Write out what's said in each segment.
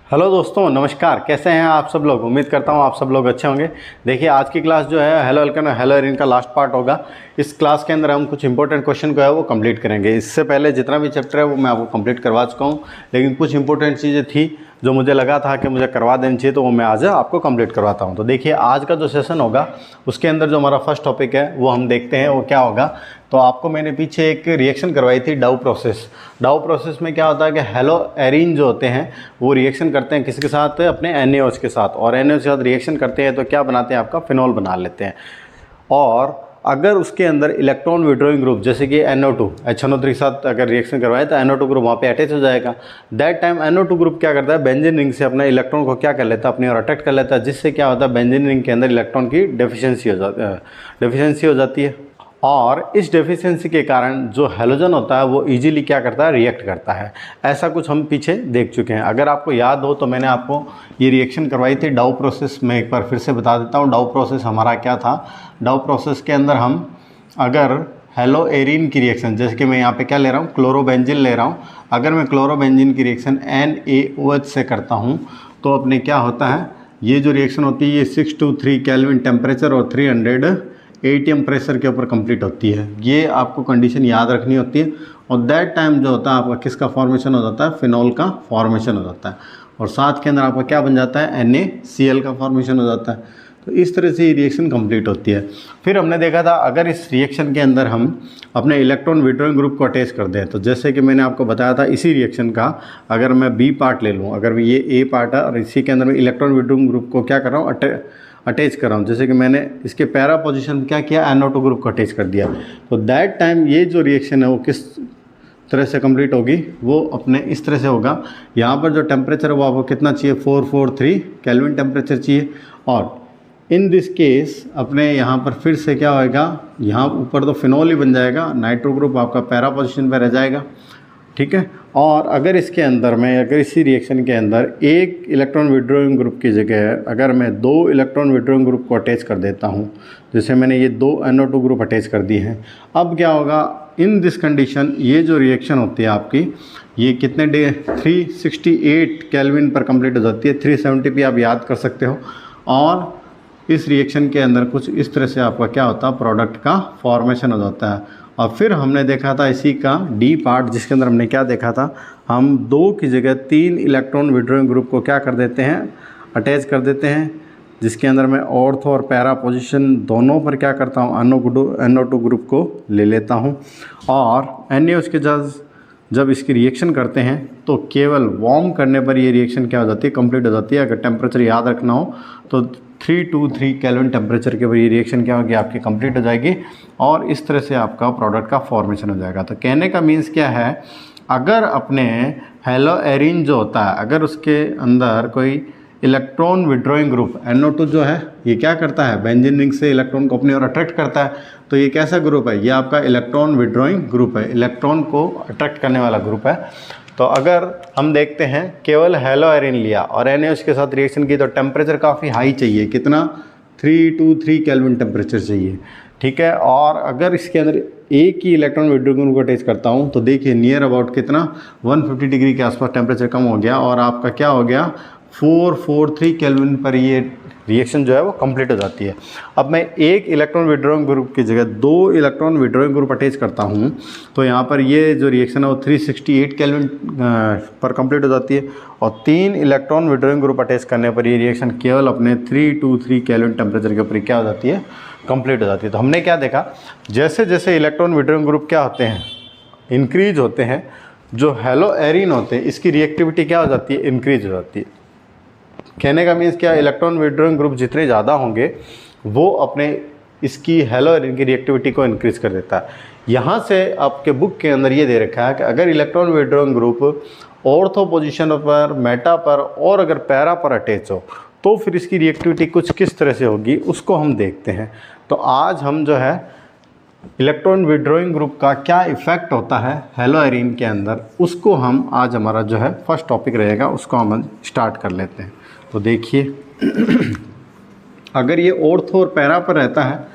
Hello दोस्तों, नमस्कार। कैसे हैं आप सब लोग? उम्मीद करता हूं आप सब लोग अच्छे होंगे। देखिए, आज की क्लास जो है हेलो एल्केन और हेलो एरीन का लास्ट पार्ट होगा। इस क्लास के अंदर हम कुछ इंपॉर्टेंट क्वेश्चन को है वो कंप्लीट करेंगे। इससे पहले जितना भी चैप्टर है वो मैं आपको कंप्लीट करवा चुका हूं, लेकिन कुछ इंपॉर्टेंट चीज़ें थी जो मुझे लगा था कि मुझे करवा देनी चाहिए, तो वो मैं आज आपको कंप्लीट करवाता हूँ। तो देखिए, आज का जो सेशन होगा उसके अंदर जो हमारा फर्स्ट टॉपिक है वो हम देखते हैं वो क्या होगा। तो आपको मैंने पीछे एक रिएक्शन करवाई थी, डाउ प्रोसेस। डाउ प्रोसेस में क्या होता है कि हेलो एरीन जो होते हैं वो रिएक्शन करते हैं किसके साथ? अपने NaOH के साथ। और NaOH के साथ रिएक्शन करते हैं तो क्या बनाते हैं? आपका फिनॉल बना लेते हैं। और अगर उसके अंदर इलेक्ट्रॉन विड्रॉइंग ग्रुप जैसे कि NO2 HNO3 के साथ अगर रिएक्शन करवाए तो NO2 ग्रुप वहाँ पे अटैच हो जाएगा। दैट टाइम NO2 ग्रुप क्या करता है? बेंजीन रिंग से अपना इलेक्ट्रॉन को क्या कर लेता है? अपनी ओर अट्रैक्ट कर लेता है, जिससे क्या होता है? बेंजीन रिंग के अंदर इलेक्ट्रॉन की डेफिशिएंसी हो जाती है। और इस डेफिशिएंसी के कारण जो हैलोजन होता है वो इजीली क्या करता है? रिएक्ट करता है। ऐसा कुछ हम पीछे देख चुके हैं। अगर आपको याद हो तो मैंने आपको ये रिएक्शन करवाई थी डाउ प्रोसेस में। एक बार फिर से बता देता हूँ, डाउ प्रोसेस हमारा क्या था। डाउ प्रोसेस के अंदर हम अगर हेलो एरीन की रिएक्शन, जैसे कि मैं यहाँ पे क्या ले रहा हूँ? क्लोरोबेंजीन ले रहा हूँ। अगर मैं क्लोरोबेंजीन की रिएक्शन NaOH से करता हूँ तो अपने क्या होता है? ये जो रिएक्शन होती है ये 623 केल्विन टेम्परेचर और 300 ATM प्रेशर के ऊपर कंप्लीट होती है। ये आपको कंडीशन याद रखनी होती है। और दैट टाइम जो होता है आपका किसका फॉर्मेशन हो जाता है? फिनॉल का फॉर्मेशन हो जाता है। और साथ के अंदर आपका क्या बन जाता है? NaCl का फॉर्मेशन हो जाता है। तो इस तरह से ये रिएक्शन कंप्लीट होती है। फिर हमने देखा था अगर इस रिएक्शन के अंदर हम अपने इलेक्ट्रॉन विड्रॉइंग ग्रुप को अटैच कर दें, तो जैसे कि मैंने आपको बताया था इसी रिएक्शन का अगर मैं B पार्ट ले लूँ, अगर ये A पार्ट है और इसी के अंदर मैं इलेक्ट्रॉन विड्रॉइंग ग्रुप को क्या कर रहा हूँ? अटैच कर रहा हूँ। जैसे कि मैंने इसके पैरा पोजीशन में क्या किया? NO2 ग्रुप को अटैच कर दिया। तो दैट टाइम ये जो रिएक्शन है वो किस तरह से कंप्लीट होगी? वो अपने इस तरह से होगा। यहाँ पर जो टेम्परेचर है वो आपको कितना चाहिए? 443 केल्विन टेम्परेचर चाहिए। और इन दिस केस अपने यहाँ पर फिर से क्या होएगा? यहाँ ऊपर तो फिनॉल ही बन जाएगा, नाइट्रो ग्रुप आपका पैरा पोजीशन पर रह जाएगा, ठीक है। और अगर इसके अंदर मैं अगर इसी रिएक्शन के अंदर एक इलेक्ट्रॉन विड्रॉइंग ग्रुप की जगह अगर मैं 2 इलेक्ट्रॉन विड्रॉइंग ग्रुप को अटैच कर देता हूँ, जैसे मैंने ये 2 NO2 ग्रुप अटैच कर दिए हैं, अब क्या होगा? इन दिस कंडीशन ये जो रिएक्शन होती है आपकी ये कितने 368 केल्विन पर कंप्लीट हो जाती है। 370 पे आप याद कर सकते हो। और इस रिएक्शन के अंदर कुछ इस तरह से आपका क्या होता है? प्रोडक्ट का फॉर्मेशन हो जाता है। और फिर हमने देखा था इसी का D पार्ट, जिसके अंदर हमने क्या देखा था? हम 2 की जगह 3 इलेक्ट्रॉन विड्रॉइंग ग्रुप को क्या कर देते हैं? अटैच कर देते हैं, जिसके अंदर मैं ऑर्थो और पैरा पोजीशन दोनों पर क्या करता हूँ? NO2 ग्रुप को ले लेता हूँ। और NaOH के जब इसकी रिएक्शन करते हैं तो केवल वार्म करने पर ये रिएक्शन क्या हो जाती है? कंप्लीट हो जाती है। अगर टेम्परेचर याद रखना हो तो 323 केल्विन टेम्परेचर के ऊपर ये रिएक्शन क्या होगी? आपकी कंप्लीट हो जाएगी। और इस तरह से आपका प्रोडक्ट का फॉर्मेशन हो जाएगा। तो कहने का मीन्स क्या है? अगर अपने हेलो एरीन जो होता है अगर उसके अंदर कोई इलेक्ट्रॉन विड्रॉइंग ग्रुप NO2 जो है ये क्या करता है? बेंजीन रिंग से इलेक्ट्रॉन को अपनी ओर अट्रैक्ट करता है। तो ये कैसा ग्रुप है? ये आपका इलेक्ट्रॉन विड्रॉइंग ग्रुप है, इलेक्ट्रॉन को अट्रैक्ट करने वाला ग्रुप है। तो अगर हम देखते हैं केवल हेलो एरीन लिया और NaOH के साथ रिएक्शन की तो टेम्परेचर काफ़ी हाई चाहिए। कितना? 323 केल्विन टेम्परेचर चाहिए, ठीक है। और अगर इसके अंदर एक ही इलेक्ट्रॉन विड्रॉइंग ग्रुप को अटैच करता हूँ तो देखिए नियर अबाउट कितना 150 डिग्री के आसपास टेम्परेचर कम हो गया और आपका क्या हो गया? 443 केल्विन पर ये रिएक्शन जो है वो कंप्लीट हो जाती है। अब मैं एक इलेक्ट्रॉन विड्रॉइंग ग्रुप की जगह 2 इलेक्ट्रॉन विड्रॉइंग ग्रुप अटैच करता हूँ तो यहाँ पर ये जो रिएक्शन है वो 368 केल्विन पर कंप्लीट हो जाती है। और 3 इलेक्ट्रॉन विड्रॉइंग ग्रुप अटैच करने पर ये रिएक्शन केवल अपने 323 केल्विन टेम्परेचर के ऊपर क्या हो जाती है? कंप्लीट हो जाती है। तो हमने क्या देखा? जैसे जैसे इलेक्ट्रॉन विड्रॉइंग ग्रुप क्या होते हैं? इंक्रीज होते हैं। जो हेलो एरीन होते हैं इसकी रिएक्टिविटी क्या हो जाती है? इंक्रीज हो जाती है। कहने का मीन्स क्या? इलेक्ट्रॉन विड्रॉइंग ग्रुप जितने ज़्यादा होंगे वो अपने इसकी हेलो एरीन की रिएक्टिविटी को इंक्रीज कर देता है। यहाँ से आपके बुक के अंदर ये दे रखा है कि अगर electron withdrawing group ortho position पर, मेटा पर और अगर पैरा पर अटैच हो तो फिर इसकी रिएक्टिविटी कुछ किस तरह से होगी उसको हम देखते हैं। तो आज हम जो है इलेक्ट्रॉन विड्रॉइंग ग्रुप का क्या इफ़ेक्ट होता है हेलो एरीन के अंदर उसको हम आज हमारा जो है फर्स्ट टॉपिक रहेगा उसको हम स्टार्ट कर लेते हैं। तो देखिए अगर ये ऑर्थो और पैरा पर रहता है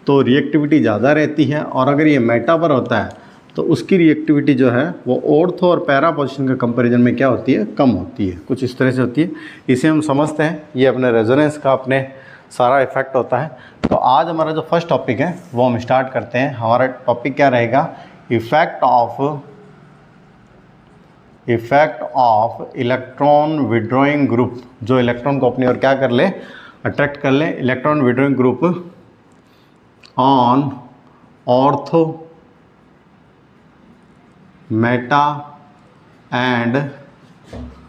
तो रिएक्टिविटी ज़्यादा रहती है और अगर ये मेटा पर होता है तो उसकी रिएक्टिविटी जो है वो ऑर्थो और पैरा पोजीशन के कंपैरिजन में क्या होती है, कम होती है, कुछ इस तरह से होती है। इसे हम समझते हैं, ये अपने रेजोनेंस का अपने सारा इफेक्ट होता है। तो आज हमारा जो फर्स्ट टॉपिक है वो हम स्टार्ट करते हैं। हमारा टॉपिक क्या रहेगा, effect of electron withdrawing group, जो इलेक्ट्रॉन को अपनी ओर क्या कर ले, अट्रैक्ट कर ले, electron withdrawing group on ortho, Meta and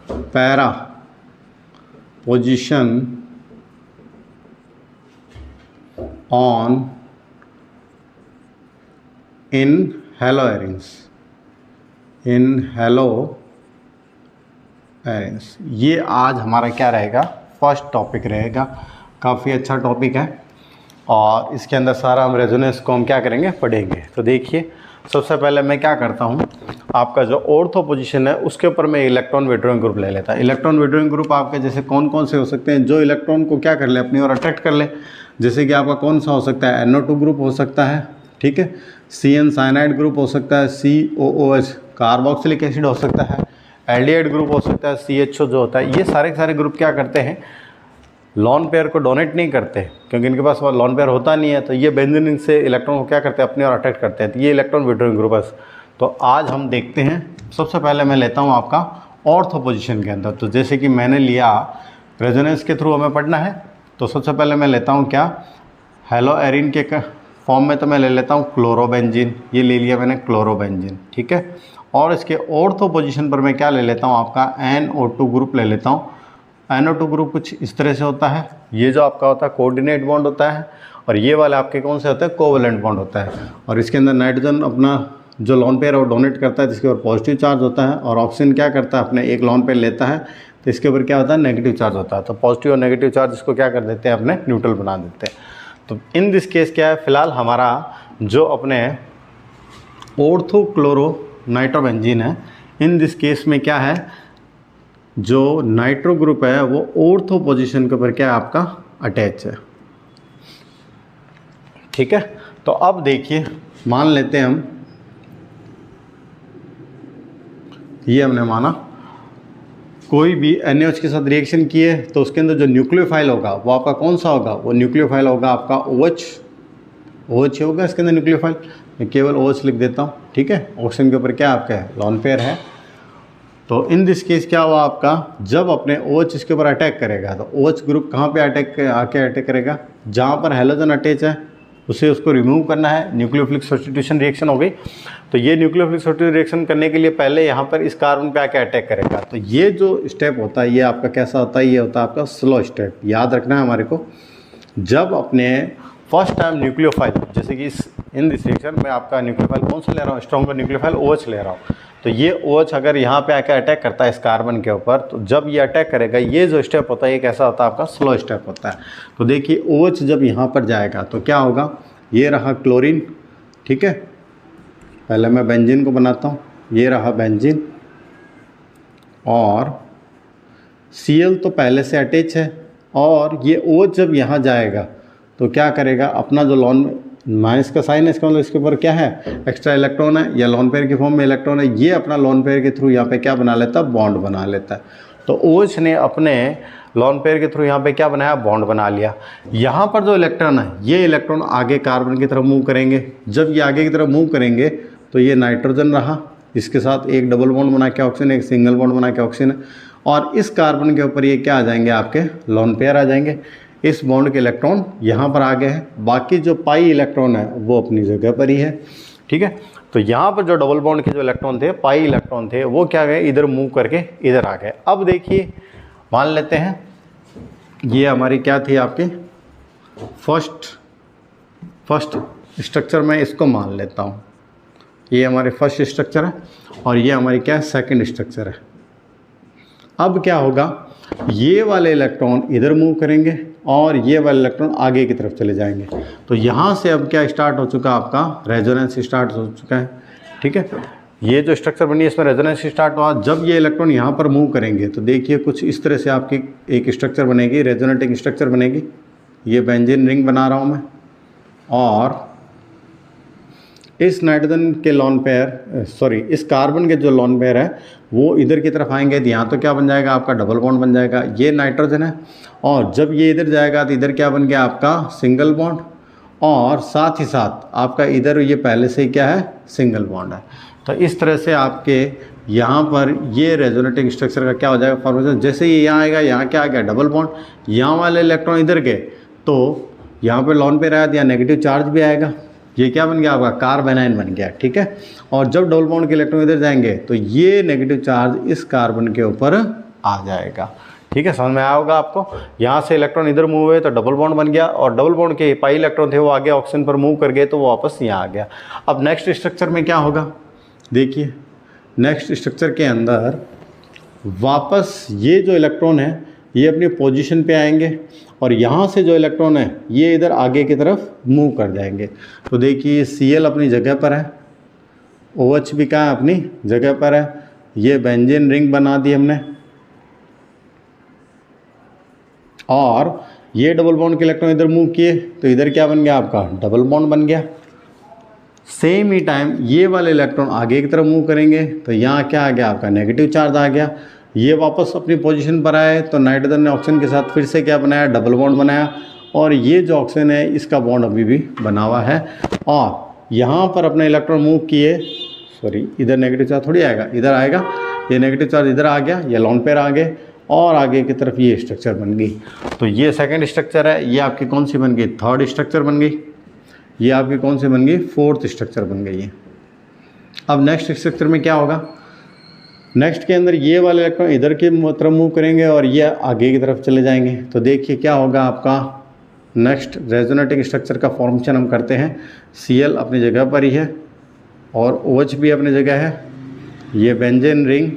para position on in hello arenes. ये आज हमारा क्या रहेगा, फर्स्ट टॉपिक रहेगा। काफ़ी अच्छा टॉपिक है और इसके अंदर सारा हम रेजोनेंस को हम क्या करेंगे, पढ़ेंगे। तो देखिए, सबसे पहले मैं क्या करता हूँ, आपका जो ऑर्थो पोजीशन है उसके ऊपर मैं इलेक्ट्रॉन विड्रॉइंग ग्रुप ले लेता। इलेक्ट्रॉन विड्रॉइंग ग्रुप आपके जैसे कौन कौन से हो सकते हैं, जो इलेक्ट्रॉन को क्या कर ले, अपनी ओर अट्रैक्ट कर ले। जैसे कि आपका कौन सा हो सकता है, NO2 ग्रुप हो सकता है, ठीक है, CN साइनाइड ग्रुप हो सकता है, COOH कार्बोक्सिलिक एसिड हो सकता है, एल्डिहाइड ग्रुप हो सकता है, CHO जो होता है। ये सारे के सारे ग्रुप क्या करते हैं, लॉन पेयर को डोनेट नहीं करते, क्योंकि इनके पास लॉन पेयर होता नहीं है। तो ये बेंजीन से इलेक्ट्रॉन को क्या करते हैं, अपने और अट्रैक्ट करते हैं। तो ये इलेक्ट्रॉन विड्रॉइंग ग्रुप है। तो आज हम देखते हैं, सबसे पहले मैं लेता हूँ आपका ऑर्थो पोजीशन के अंदर। तो जैसे कि मैंने लिया रेजोनेंस के थ्रू हमें पढ़ना है, तो सबसे पहले मैं लेता हूँ क्या, हेलो एरिन के फॉर्म में तो मैं ले लेता हूँ क्लोरोबेंजीन। ये ले लिया मैंने क्लोरोबेंजीन, ठीक है। और इसके ऑर्थो पोजीशन पर मैं क्या ले लेता हूँ, आपका NO2 ग्रुप ले लेता हूँ। NO2 ग्रुप कुछ इस तरह से होता है। ये जो आपका होता है कोऑर्डिनेट बॉन्ड होता है, और ये वाले आपके कौन से होते हैं, कोवैलेंट बॉन्ड होता है। और इसके अंदर नाइट्रोजन अपना जो लॉन पेयर है वो डोनेट करता है, जिसके ऊपर पॉजिटिव चार्ज होता है, और ऑक्सीजन क्या करता है, अपने एक लॉन पेयर लेता है, तो इसके ऊपर क्या होता है, नेगेटिव चार्ज होता है। तो पॉजिटिव और नेगेटिव चार्ज इसको क्या कर देते हैं, अपने न्यूट्रल बना देते हैं। तो इन दिस केस क्या है, फिलहाल हमारा जो अपने ऑर्थो क्लोरो नाइट्रोबेंजीन है, इन दिस केस में क्या है, जो नाइट्रो ग्रुप है वो ऑर्थो पोजीशन के ऊपर क्या है, आपका अटैच है, ठीक है। तो अब देखिए, मान लेते हैं हम, ये हमने माना कोई भी NaOH के साथ रिएक्शन किए, तो उसके अंदर जो न्यूक्लियोफाइल होगा वो आपका कौन सा होगा, वो न्यूक्लियोफाइल होगा आपका OH होगा इसके अंदर न्यूक्लियोफाइल। मैं केवल OH लिख देता हूँ, ठीक है। ऑक्सीजन के ऊपर क्या आपका है, लॉन पेयर है। तो इन दिस केस क्या हुआ आपका, जब अपने OH इसके ऊपर अटैक करेगा, तो OH ग्रुप कहाँ पे अटैक करेगा, जहाँ पर हैलोजन अटैच है उसे उसको रिमूव करना है। न्यूक्लियोफिलिक सब्स्टिट्यूशन रिएक्शन हो गई। तो ये न्यूक्लियोफिलिक सब्स्टिट्यूशन रिएक्शन करने के लिए पहले यहाँ पर इस कार्बन पे आके अटैक करेगा। तो ये जो स्टेप होता है, ये आपका कैसा होता है, ये होता है आपका स्लो स्टेप। याद रखना है हमारे को, जब अपने फर्स्ट टाइम न्यूक्लियोफाइल, जैसे कि इन दिस रिएक्शन में आपका न्यूक्लियोफाइल कौन सा ले रहा हूँ, स्ट्रॉन्गर न्यूक्लियोफाइल OH ले रहा हूँ। तो ये OH अगर यहाँ पे आके अटैक करता है इस कार्बन के ऊपर, तो जब ये अटैक करेगा, ये जो स्टेप होता है ये कैसा होता है, आपका स्लो स्टेप होता है। तो देखिए, OH जब यहाँ पर जाएगा तो क्या होगा, ये रहा क्लोरीन, ठीक है। पहले मैं बेंजीन को बनाता हूँ, ये रहा बेंजीन, और Cl तो पहले से अटैच है, और ये OH जब यहाँ जाएगा तो क्या करेगा, अपना जो लॉन माइनस का साइन है, इसका मतलब इसके ऊपर क्या है, एक्स्ट्रा इलेक्ट्रॉन है, या लॉन पेयर के फॉर्म में इलेक्ट्रॉन है, ये अपना लॉन पेयर के थ्रू यहाँ पे क्या बना लेता है, बॉन्ड बना लेता है। तो OH ने अपने लॉन पेयर के थ्रू यहाँ पे क्या बनाया, बॉन्ड बना लिया। यहाँ पर जो इलेक्ट्रॉन है, ये इलेक्ट्रॉन आगे कार्बन की तरफ मूव करेंगे। जब ये आगे की तरफ मूव करेंगे तो ये नाइट्रोजन रहा, इसके साथ एक डबल बॉन्ड बना के ऑक्सीजन, एक सिंगल बॉन्ड बना के ऑक्सीजन, और इस कार्बन के ऊपर ये क्या आ जाएंगे, आपके लॉन पेयर आ जाएंगे। इस बॉन्ड के इलेक्ट्रॉन यहाँ पर आ गए हैं, बाकी जो पाई इलेक्ट्रॉन है वो अपनी जगह पर ही है, ठीक है। तो यहाँ पर जो डबल बॉन्ड के जो इलेक्ट्रॉन थे, पाई इलेक्ट्रॉन थे, वो क्या गए, इधर मूव करके इधर आ गए। अब देखिए, मान लेते हैं ये हमारी क्या थी, आपकी फर्स्ट स्ट्रक्चर में इसको मान लेता हूँ, ये हमारे फर्स्ट स्ट्रक्चर है, और ये हमारी क्या है, सेकंड स्ट्रक्चर है। अब क्या होगा, ये वाले इलेक्ट्रॉन इधर मूव करेंगे और ये वाले इलेक्ट्रॉन आगे की तरफ चले जाएंगे। तो यहाँ से अब क्या स्टार्ट हो चुका, आपका रेजोनेंस स्टार्ट हो चुका है, ठीक है। ये जो स्ट्रक्चर बनी है इसमें रेजोनेंस स्टार्ट हुआ। जब ये इलेक्ट्रॉन यहाँ पर मूव करेंगे तो देखिए कुछ इस तरह से आपकी एक स्ट्रक्चर बनेगी, रेजोनेटिंग स्ट्रक्चर बनेगी। ये बेंजीन रिंग बना रहा हूँ मैं, और इस नाइट्रोजन के लॉन पेयर इस कार्बन के जो लॉन पेयर है वो इधर की तरफ आएंगे तो यहाँ तो क्या बन जाएगा आपका डबल बॉन्ड बन जाएगा, ये नाइट्रोजन है। और जब ये इधर जाएगा तो इधर क्या बन गया आपका सिंगल बॉन्ड, और साथ ही साथ आपका इधर ये पहले से ही क्या है सिंगल बॉन्ड है। तो इस तरह से आपके यहाँ पर ये रेजोनेटिंग स्ट्रक्चर का क्या हो जाएगा फॉर्मेशन। जैसे ये यहाँ आएगा, यहाँ क्या आ गया डबल बॉन्ड, यहाँ वाले इलेक्ट्रॉन इधर गए तो यहाँ पे लॉन पेयर आया तो यहाँ नेगेटिव चार्ज भी आएगा, ये क्या बन गया आपका कार्बेनाइन बन गया, ठीक है। और जब डबल बॉन्ड के इलेक्ट्रॉन इधर जाएंगे तो ये नेगेटिव चार्ज इस कार्बन के ऊपर आ जाएगा, ठीक है। समझ में आया होगा आपको। यहाँ से इलेक्ट्रॉन इधर मूव हुए तो डबल बॉन्ड बन गया, और डबल बॉन्ड के पाई इलेक्ट्रॉन थे वो आगे ऑक्सीजन पर मूव कर गए तो वो वापस यहाँ आ गया। अब नेक्स्ट स्ट्रक्चर में क्या होगा, देखिए नेक्स्ट स्ट्रक्चर के अंदर वापस ये जो इलेक्ट्रॉन है ये अपनी पोजीशन पे आएंगे, और यहाँ से जो इलेक्ट्रॉन है ये इधर आगे की तरफ मूव कर जाएंगे। तो देखिए Cl अपनी जगह पर है, OH भी कहाँ है अपनी जगह पर है, ये बेंजीन रिंग बना दी हमने, और ये डबल बॉन्ड के इलेक्ट्रॉन इधर मूव किए तो इधर क्या बन गया आपका डबल बॉन्ड बन गया। सेम ही टाइम ये वाले इलेक्ट्रॉन आगे की तरफ मूव करेंगे तो यहाँ क्या आ गया आपका नेगेटिव चार्ज आ गया। ये वापस अपनी पोजीशन पर आए तो नाइट्रोजन ने ऑक्सीजन के साथ फिर से क्या बनाया डबल बॉन्ड बनाया, और ये जो ऑक्सीजन है इसका बॉन्ड अभी भी बना हुआ है। और यहाँ पर अपने इलेक्ट्रॉन मूव किए, इधर नेगेटिव चार्ज थोड़ी आएगा, इधर आएगा, ये नेगेटिव चार्ज इधर आ गया, ये लॉन पेयर आ गए और आगे की तरफ ये स्ट्रक्चर बन गई। तो ये सेकेंड स्ट्रक्चर है, ये आपकी कौन सी बन गई थर्ड स्ट्रक्चर बन गई, ये आपकी कौन सी बन गई फोर्थ स्ट्रक्चर बन गई है। अब नेक्स्ट स्ट्रक्चर में क्या होगा, नेक्स्ट के अंदर ये वाले इलेक्ट्रॉन इधर की तरफ मूव करेंगे और ये आगे की तरफ चले जाएंगे। तो देखिए क्या होगा आपका नेक्स्ट रेजोनेटिंग स्ट्रक्चर का फॉर्मेशन हम करते हैं। Cl अपनी जगह पर ही है और OH भी अपनी जगह है, ये बेंजीन रिंग,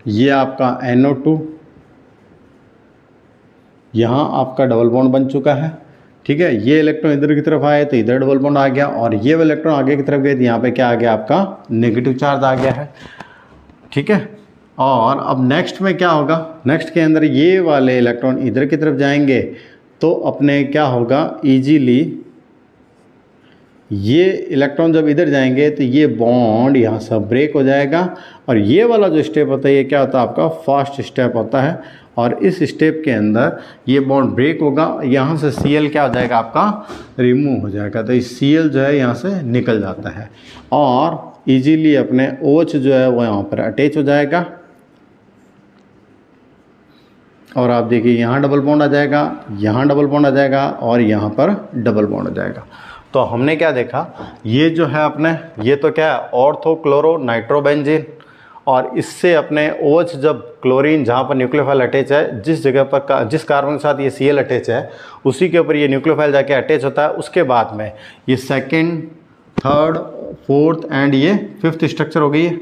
ये आपका NO2, यहाँ आपका डबल बॉन्ड बन चुका है, ठीक है। ये इलेक्ट्रॉन इधर की तरफ आए तो इधर डबल बॉन्ड आ गया, और ये वाले इलेक्ट्रॉन आगे की तरफ गए तो यहाँ पे क्या आ गया आपका नेगेटिव चार्ज आ गया है, ठीक है। और अब नेक्स्ट में क्या होगा, नेक्स्ट के अंदर ये वाले इलेक्ट्रॉन इधर की तरफ जाएंगे तो अपने क्या होगा इजीली ये इलेक्ट्रॉन जब इधर जाएंगे तो ये बॉन्ड यहाँ से ब्रेक हो जाएगा, और ये वाला जो स्टेप होता है ये क्या होता है आपका फर्स्ट स्टेप होता है, और इस स्टेप के अंदर ये बॉन्ड ब्रेक होगा, यहाँ से Cl क्या हो जाएगा आपका रिमूव हो जाएगा। तो इस Cl जो है यहाँ से निकल जाता है और इजीली अपने OH जो है वो यहाँ पर अटैच हो जाएगा, और आप देखिए यहाँ डबल बॉन्ड आ जाएगा, यहाँ डबल बॉन्ड आ जाएगा, और यहाँ पर डबल बॉन्ड आ जाएगा। तो हमने क्या देखा, ये जो है अपने ये तो क्या है ऑर्थो क्लोरो नाइट्रोबेंजीन, और इससे अपने OH जब क्लोरीन जहाँ पर न्यूक्लियोफाइल अटैच है, जिस जगह पर जिस कार्बन के साथ ये Cl अटैच है उसी के ऊपर ये न्यूक्लियोफाइल जाके अटैच होता है। उसके बाद में ये सेकंड, थर्ड, फोर्थ एंड ये फिफ्थ स्ट्रक्चर हो गई है।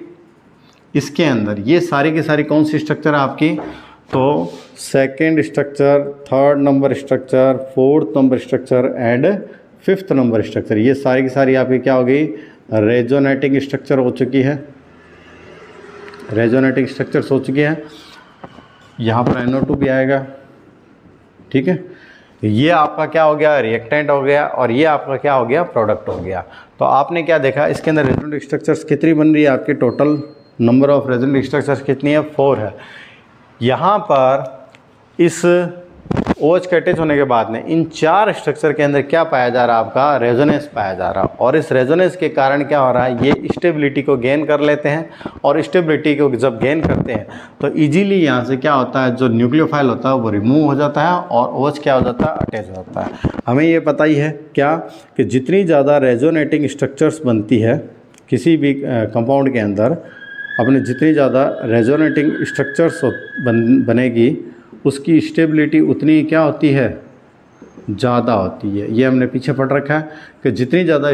इसके अंदर ये सारी की सारी कौन सी स्ट्रक्चर है आपकी, तो second structure, third number structure, fourth number structure and fifth number structure, ये सारी की सारी आपकी क्या हो गई रेजोनेटिंग स्ट्रक्चर हो चुकी है, रेजोनेटिंग स्ट्रक्चर्स हो चुके हैं। यहाँ पर NO2 भी आएगा, ठीक है। ये आपका क्या हो गया रिएक्टेंट हो गया, और ये आपका क्या हो गया प्रोडक्ट हो गया। तो आपने क्या देखा इसके अंदर रेजोनेटिंग स्ट्रक्चर्स कितनी बन रही है, आपकी total number of resonating structures कितनी है 4 है। यहाँ पर इस OH के अटैच होने के बाद में इन 4 स्ट्रक्चर के अंदर क्या पाया जा रहा है आपका रेजोनेंस पाया जा रहा है, और इस रेजोनेंस के कारण क्या हो रहा है ये स्टेबिलिटी को गेन कर लेते हैं, और स्टेबिलिटी को जब गेन करते हैं तो इजीली यहाँ से क्या होता है जो न्यूक्लियोफाइल होता है वो रिमूव हो जाता है और OH क्या हो जाता है अटैच हो जाता है। हमें ये पता ही है क्या कि जितनी ज़्यादा रेजोनेटिंग स्ट्रक्चर्स बनती है किसी भी कंपाउंड के अंदर, अपने जितनी ज़्यादा रेजोनेटिंग स्ट्रक्चर्स बनेगी उसकी स्टेबिलिटी उतनी क्या होती है ज़्यादा होती है। ये हमने पीछे पढ़ रखा है कि जितनी ज़्यादा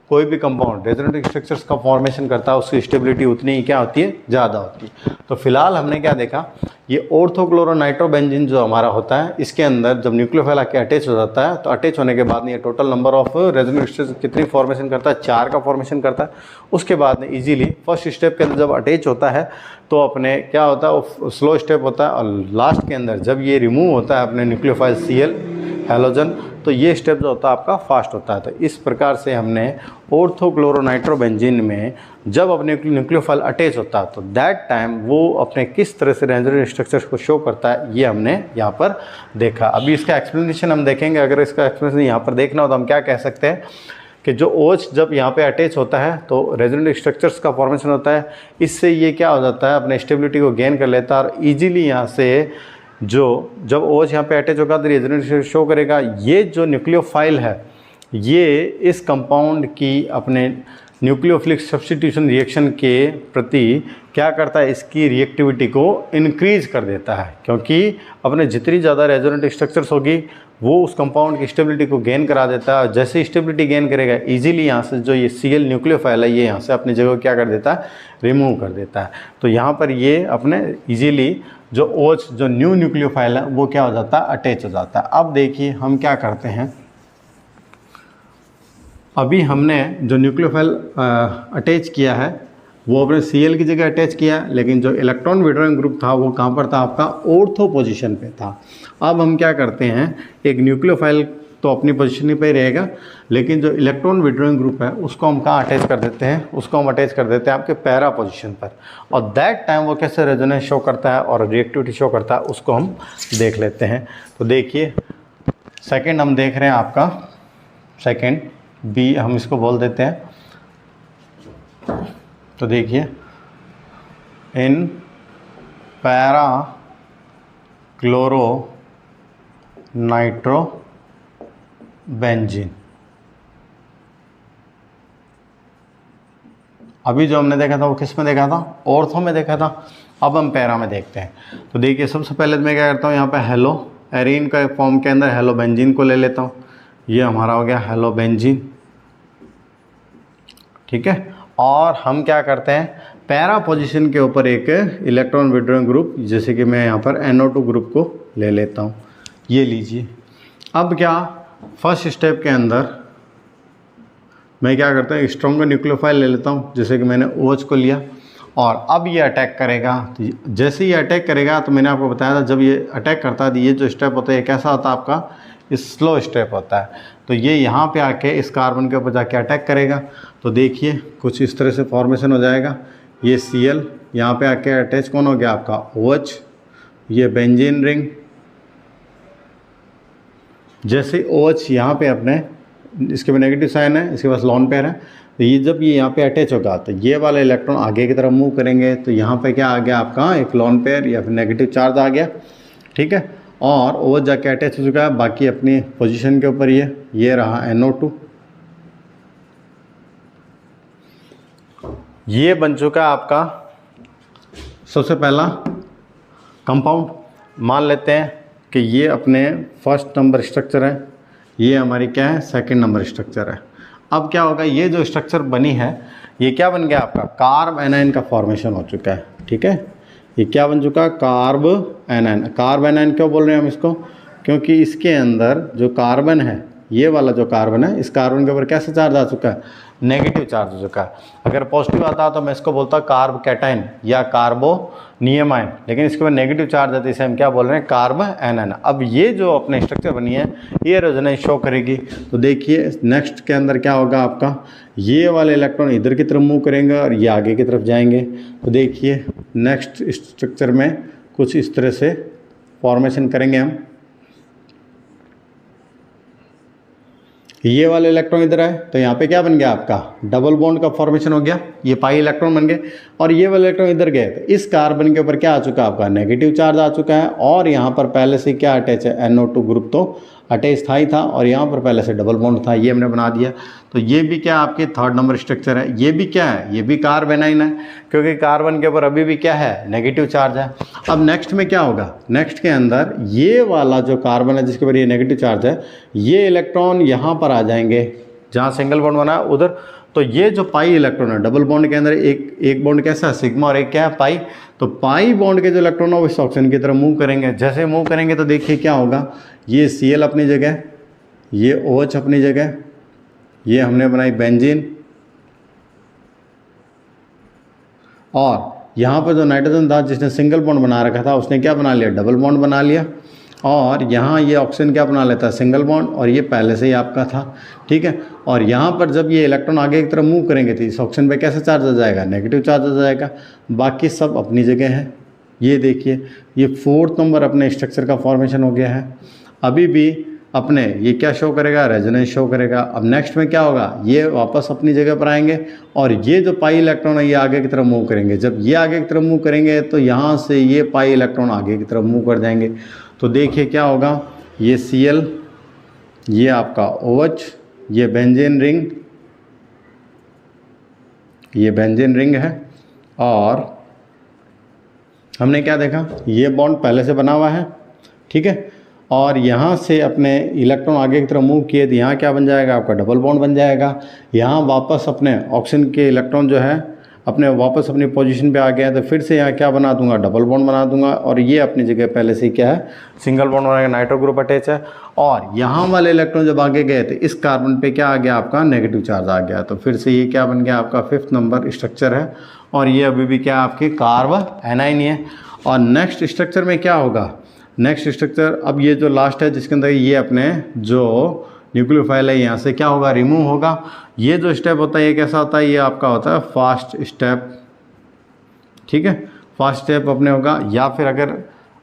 कोई भी कंपाउंड रेजोनेटिंग स्ट्रक्चर्स का फॉर्मेशन करता है उसकी स्टेबिलिटी उतनी ही क्या होती है ज़्यादा होती है। तो फिलहाल हमने क्या देखा, ये ऑर्थोक्लोरोनाइट्रोबेंजीन जो हमारा होता है इसके अंदर जब न्यूक्लियोफाइल आके अटैच हो जाता है तो अटैच होने के बाद में ये total number of resonating structures कितनी फॉर्मेशन करता है 4 का फॉर्मेशन करता है। उसके बाद में ईजिली फर्स्ट स्टेप के अंदर जब अटैच होता है तो अपने क्या होता है वो स्लो स्टेप होता है, और लास्ट के अंदर जब ये रिमूव होता है अपने न्यूक्लियोफाइल Cl हैलोजन, तो ये स्टेप जो होता है आपका फास्ट होता है। तो इस प्रकार से हमने ऑर्थोक्लोरोनाइट्रोबेंजीन में जब अपने न्यूक्लियोफाइल अटैच होता है तो दैट टाइम वो अपने किस तरह से रेजोनेंस स्ट्रक्चर्स को शो करता है, ये हमने यहाँ पर देखा। अभी इसका एक्सप्लेनेशन हम देखेंगे। अगर इसका एक्सप्लेनेशन यहाँ पर देखना हो तो हम क्या कह सकते हैं कि जो OH जब यहाँ पे अटैच होता है तो रेजोनेंस स्ट्रक्चर्स का फॉर्मेशन होता है। इससे ये क्या हो जाता है, अपने स्टेबिलिटी को गेन कर लेता है और ईजिली यहाँ से जब OH यहाँ पे अटैच होगा तो रेजोनेंस शो करेगा। ये जो न्यूक्लियोफाइल है ये इस कंपाउंड की अपने न्यूक्लियोफिलिक सब्स्टिट्यूशन रिएक्शन के प्रति क्या करता है, इसकी रिएक्टिविटी को इंक्रीज कर देता है, क्योंकि अपने जितनी ज़्यादा रेजोनेंट स्ट्रक्चर्स होगी वो उस कंपाउंड की स्टेबिलिटी को गेन करा देता है। जैसे ही स्टेबिलिटी गेन करेगा इजीली यहाँ से जो ये Cl न्यूक्लियोफाइल है ये यहाँ से अपनी जगह क्या कर देता है, रिमूव कर देता है। तो यहाँ पर ये अपने इजीली जो OH जो न्यू न्यूक्लियोफाइल है वो क्या हो जाता है, अटैच हो जाता है। अब देखिए हम क्या करते हैं, अभी हमने जो न्यूक्लियोफाइल अटैच किया है वो अपने Cl की जगह अटैच किया, लेकिन जो इलेक्ट्रॉन विड्रॉइंग ग्रुप था वो कहाँ पर था, आपका ऑर्थो पोजीशन पे था। अब हम क्या करते हैं, एक न्यूक्लियोफाइल तो अपनी पोजीशन पे ही रहेगा, लेकिन जो इलेक्ट्रॉन विड्रॉइंग ग्रुप है उसको हम कहाँ अटैच कर देते हैं, उसको हम अटैच कर देते हैं आपके पैरा पोजीशन पर। और दैट टाइम वो कैसे रेजोनेंस शो करता है और रिएक्टिविटी शो करता है उसको हम देख लेते हैं। तो देखिए सेकेंड हम देख रहे हैं आपका, सेकेंड बी हम इसको बोल देते हैं। तो देखिए इन पैरा क्लोरो नाइट्रोबेंजीन, अभी जो हमने देखा था वो किस में देखा था, ऑर्थो में देखा था। अब हम पैरा में देखते हैं। तो देखिए सबसे पहले मैं क्या करता हूँ, यहाँ पे हेलो एरीन का फॉर्म के अंदर हेलोबेंजीन को ले लेता हूँ। ये हमारा हो गया हेलोबेंजीन, ठीक है। और हम क्या करते हैं, पैरा पोजीशन के ऊपर एक इलेक्ट्रॉन विड्रॉइंग ग्रुप, जैसे कि मैं यहाँ पर NO2 ग्रुप को ले लेता हूँ, ये लीजिए। अब क्या, फर्स्ट स्टेप के अंदर मैं क्या करता हूँ, स्ट्रॉन्गर न्यूक्लियोफाइल ले लेता हूँ, जैसे कि मैंने OH को लिया। और अब ये अटैक करेगा, तो जैसे ये अटैक करेगा तो मैंने आपको बताया था जब ये अटैक करता है तो ये जो स्टेप होता है ये कैसा होता है आपका, स्लो स्टेप होता है। तो ये यहाँ पे आके इस कार्बन के ऊपर जाके अटैक करेगा। तो देखिए कुछ इस तरह से फॉर्मेशन हो जाएगा। ये Cl यहाँ पे आके अटैच कौन हो गया आपका, OH, ये बेंजीन रिंग। जैसे OH यहाँ पे अपने इसके में नेगेटिव साइन है, इसके पास लॉन पेयर है, तो ये जब ये यहाँ पे अटैच होगा तो ये वाला इलेक्ट्रॉन आगे की तरफ मूव करेंगे। तो यहाँ पे क्या आ गया आपका, एक लॉन पेयर या फिर नेगेटिव चार्ज आ गया, ठीक है। और OH जाके अटैच हो चुका है बाकी अपनी पोजीशन के ऊपर। ये रहा NO2, ये बन चुका है आपका सबसे पहला कंपाउंड। मान लेते हैं कि ये अपने फर्स्ट नंबर स्ट्रक्चर है, ये हमारी क्या है, सेकंड नंबर स्ट्रक्चर है। अब क्या होगा, ये जो स्ट्रक्चर बनी है ये क्या बन गया आपका, कार्ब एनाइन का फॉर्मेशन हो चुका है, ठीक है। ये क्या बन चुका है, कार्ब एनाइन। कार्ब एनाइन क्यों बोल रहे हैं हम इसको, क्योंकि इसके अंदर जो कार्बन है, ये वाला जो कार्बन है, इस कार्बन के ऊपर कैसा चार्ज आ चुका है, नेगेटिव चार्ज हो चुका है। अगर पॉजिटिव आता तो मैं इसको बोलता कार्ब कैटाइन या कार्बोनियमाइन, लेकिन इसके ऊपर नेगेटिव चार्ज आता है, इसे हम क्या बोल रहे हैं, कार्ब एनाइन। अब ये जो अपने स्ट्रक्चर बनी है ये रेजोनेंस शो करेगी। तो देखिए नेक्स्ट के अंदर क्या होगा आपका, ये वाले इलेक्ट्रॉन इधर की तरफ मूव करेंगे और ये आगे की तरफ जाएंगे। तो देखिए नेक्स्ट स्ट्रक्चर में कुछ इस तरह से फॉर्मेशन करेंगे हम। ये वाले इलेक्ट्रॉन इधर आए तो यहाँ पे क्या बन गया आपका, डबल बॉन्ड का फॉर्मेशन हो गया, ये पाई इलेक्ट्रॉन बन गए। और ये वाले इलेक्ट्रॉन इधर गए तो इस कार्बन के ऊपर क्या आ चुका है आपका, नेगेटिव चार्ज आ चुका है। और यहाँ पर पहले से क्या अटैच है, NO2 ग्रुप तो अटैच था ही था, और यहाँ पर पहले से डबल बॉन्ड था, ये हमने बना दिया। तो ये भी क्या आपके थर्ड नंबर स्ट्रक्चर है। ये भी क्या है, ये भी कार्ब एनाइन है, क्योंकि कार्बन के ऊपर अभी भी क्या है, नेगेटिव चार्ज है। अब नेक्स्ट में क्या होगा, नेक्स्ट के अंदर ये वाला जो कार्बन है जिसके ऊपर ये नेगेटिव चार्ज है, ये इलेक्ट्रॉन यहाँ पर आ जाएंगे जहाँ सिंगल बॉन्ड बना है उधर। तो ये जो पाई इलेक्ट्रॉन है, डबल बॉन्ड के अंदर एक बॉन्ड कैसा है, सिग्मा, और एक क्या है, पाई। तो पाई बॉन्ड के जो इलेक्ट्रॉन है वो इस ऑक्सीजन की तरफ मूव करेंगे। जैसे मूव करेंगे तो देखिए क्या होगा, ये Cl अपनी जगह, ये OH अपनी जगह, ये हमने बनाई बेंजीन, और यहाँ पर जो नाइट्रोजन था जिसने सिंगल बॉन्ड बना रखा था उसने क्या बना लिया, डबल बॉन्ड बना लिया। और यहाँ ये ऑक्सीजन क्या बना लेता है, सिंगल बॉन्ड, और ये पहले से ही आपका था, ठीक है। और यहाँ पर जब ये इलेक्ट्रॉन आगे की तरफ मूव करेंगे तो इस ऑक्सीजन पे कैसा चार्ज आ जाएगा, नेगेटिव चार्ज आ जाएगा। बाकी सब अपनी जगह है। ये देखिए ये 4th नंबर अपने स्ट्रक्चर का फॉर्मेशन हो गया है। अभी भी अपने ये क्या शो करेगा, रेजोनेंस शो करेगा। अब नेक्स्ट में क्या होगा, ये वापस अपनी जगह पर आएंगे और ये जो पाई इलेक्ट्रॉन है ये आगे की तरफ मूव करेंगे। जब ये आगे की तरफ मूव करेंगे तो यहाँ से ये पाई इलेक्ट्रॉन आगे की तरफ मूव कर जाएंगे। तो देखिए क्या होगा, ये Cl, ये आपका OH, ये बेंजीन रिंग, ये बेंजीन रिंग है। और हमने क्या देखा, ये बॉन्ड पहले से बना हुआ है, ठीक है। और यहाँ से अपने इलेक्ट्रॉन आगे की तरफ मूव किए तो यहाँ क्या बन जाएगा, आपका डबल बॉन्ड बन जाएगा। यहाँ वापस अपने ऑक्सीजन के इलेक्ट्रॉन जो है अपने वापस अपनी पोजीशन पे आ गया, तो फिर से यहाँ क्या बना दूंगा, डबल बॉन्ड बना दूंगा। और ये अपनी जगह पहले से क्या है, सिंगल बॉन्ड बनाएगा, नाइट्रो ग्रुप अटैच है। और यहाँ वाले इलेक्ट्रॉन जब आगे गए तो इस कार्बन पे क्या आ गया, आपका नेगेटिव चार्ज आ गया। तो फिर से ये क्या बन गया, आपका 5th नंबर स्ट्रक्चर है। और ये अभी भी क्या आपके कार्ब एनाइन है। और नेक्स्ट स्ट्रक्चर में क्या होगा, नेक्स्ट स्ट्रक्चर अब ये जो लास्ट है जिसके अंदर ये अपने जो न्यूक्लियोफाइल है यहाँ से क्या होगा, रिमूव होगा। ये जो स्टेप होता है ये कैसा होता है, ये आपका होता है फास्ट स्टेप, ठीक है। फास्ट स्टेप अपने होगा। या फिर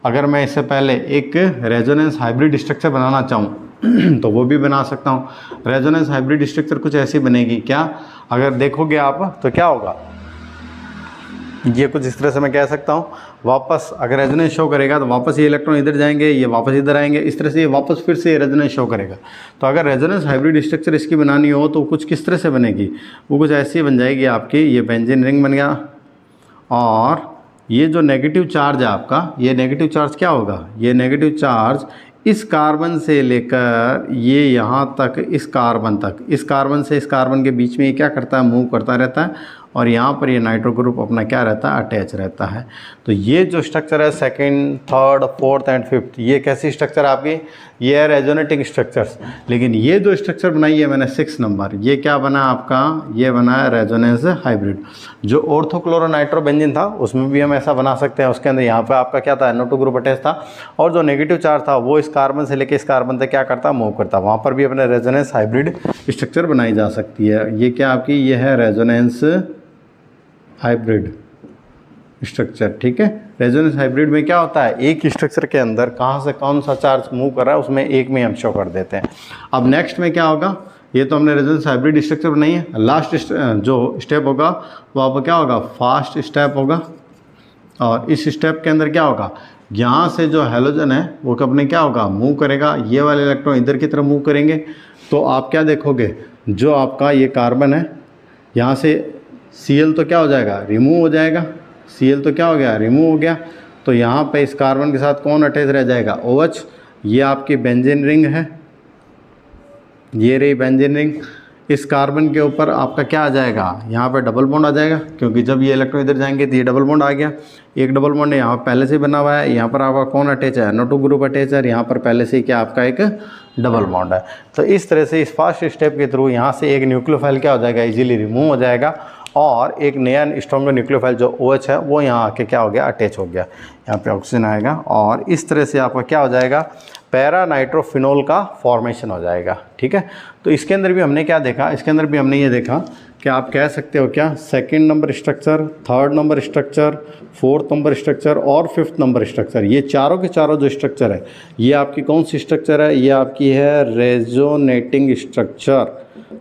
अगर मैं इससे पहले एक रेजोनेंस हाइब्रिड स्ट्रक्चर बनाना चाहूँ तो वो भी बना सकता हूँ। रेजोनेंस हाइब्रिड स्ट्रक्चर कुछ ऐसी बनेगी क्या, अगर देखोगे आप तो क्या होगा, ये कुछ इस तरह से मैं कह सकता हूँ। वापस अगर रेजोनेंस शो करेगा तो वापस ये इलेक्ट्रॉन इधर जाएंगे, ये वापस इधर आएंगे, इस तरह से ये वापस फिर से रेजोनेंस शो करेगा। तो अगर रेजोनेंस हाइब्रिड स्ट्रक्चर इसकी बनानी हो तो कुछ किस तरह से बनेगी, वो कुछ ऐसी बन जाएगी आपकी। ये बेंजीन रिंग बन गया और ये जो नेगेटिव चार्ज है आपका, ये नेगेटिव चार्ज क्या होगा, ये नेगेटिव चार्ज इस कार्बन से लेकर ये यहाँ तक, इस कार्बन तक, इस कार्बन से इस कार्बन के बीच में ये क्या करता है, मूव करता रहता है। और यहाँ पर ये नाइट्रो ग्रुप अपना क्या रहता है, अटैच रहता है। तो ये जो स्ट्रक्चर है 2nd, 3rd, 4th and 5th, ये कैसी स्ट्रक्चर आपकी, ये है रेजोनेटिंग स्ट्रक्चर्स। लेकिन ये जो स्ट्रक्चर बनाई है मैंने 6 नंबर, ये क्या बना आपका, ये बना है रेजोनेंस हाइब्रिड। जो ऑर्थोक्लोरोनाइट्रोबेंजीन था उसमें भी हम ऐसा बना सकते हैं। उसके अंदर यहाँ पे आपका क्या था, NO2 ग्रुप अटैच था और जो नेगेटिव चार्ज था वो इस कार्बन से लेकर इस कार्बन तक क्या करता, मूव करता। वहाँ पर भी अपने रेजोनेंस हाइब्रिड स्ट्रक्चर बनाई जा सकती है। ये क्या आपकी, ये है रेजोनेंस हाइब्रिड स्ट्रक्चर, ठीक है। रेजोनेंस हाइब्रिड में क्या होता है, एक स्ट्रक्चर के अंदर कहाँ से कौन सा चार्ज मूव कर रहा है उसमें एक में हम शो कर देते हैं। अब नेक्स्ट में क्या होगा, ये तो हमने रेजोनेंस हाइब्रिड स्ट्रक्चर बनाई है। लास्ट जो स्टेप होगा वो आपका क्या होगा, फास्ट स्टेप होगा। और इस स्टेप के अंदर क्या होगा, यहाँ से जो हैलोजन है वो अपने क्या होगा, मूव करेगा। ये वाले इलेक्ट्रॉन इधर की तरफ मूव करेंगे तो आप क्या देखोगे, जो आपका ये कार्बन है यहाँ से Cl तो क्या हो जाएगा, रिमूव हो जाएगा। Cl तो क्या हो गया, रिमूव हो गया। तो यहाँ पे इस कार्बन के साथ कौन अटैच रह जाएगा, OH। ये आपकी बेंजीन रिंग है, ये रही बेंजीन रिंग। इस कार्बन के ऊपर आपका क्या आ जाएगा, यहाँ पे डबल बॉन्ड आ जाएगा, क्योंकि जब ये इलेक्ट्रॉन इधर जाएंगे तो ये डबल बॉन्ड आ गया। एक डबल बॉन्ड यहाँ पहले से बना हुआ है, यहाँ पर आपका कौन अटैच है, NO2 ग्रुप अटैच है। यहाँ पर पहले से क्या आपका एक डबल बॉन्ड है। तो इस तरह से इस फास्ट स्टेप के थ्रू यहाँ से एक न्यूक्लियोफाइल क्या हो जाएगा, इजीली रिमूव हो जाएगा और एक नया स्ट्रॉन्गर न्यूक्लियोफाइल जो OH है वो यहाँ आके क्या हो गया, अटैच हो गया। यहाँ पे ऑक्सीजन आएगा और इस तरह से आपका क्या हो जाएगा, पैरा नाइट्रोफिनोल का फॉर्मेशन हो जाएगा, ठीक है। तो इसके अंदर भी हमने क्या देखा, इसके अंदर भी हमने ये देखा कि आप कह सकते हो क्या, 2nd number structure, 3rd number structure, 4th number structure और 5th नंबर स्ट्रक्चर, ये चारों के चारों जो स्ट्रक्चर है ये आपकी कौन सी स्ट्रक्चर है, ये आपकी है रेजोनेटिंग स्ट्रक्चर,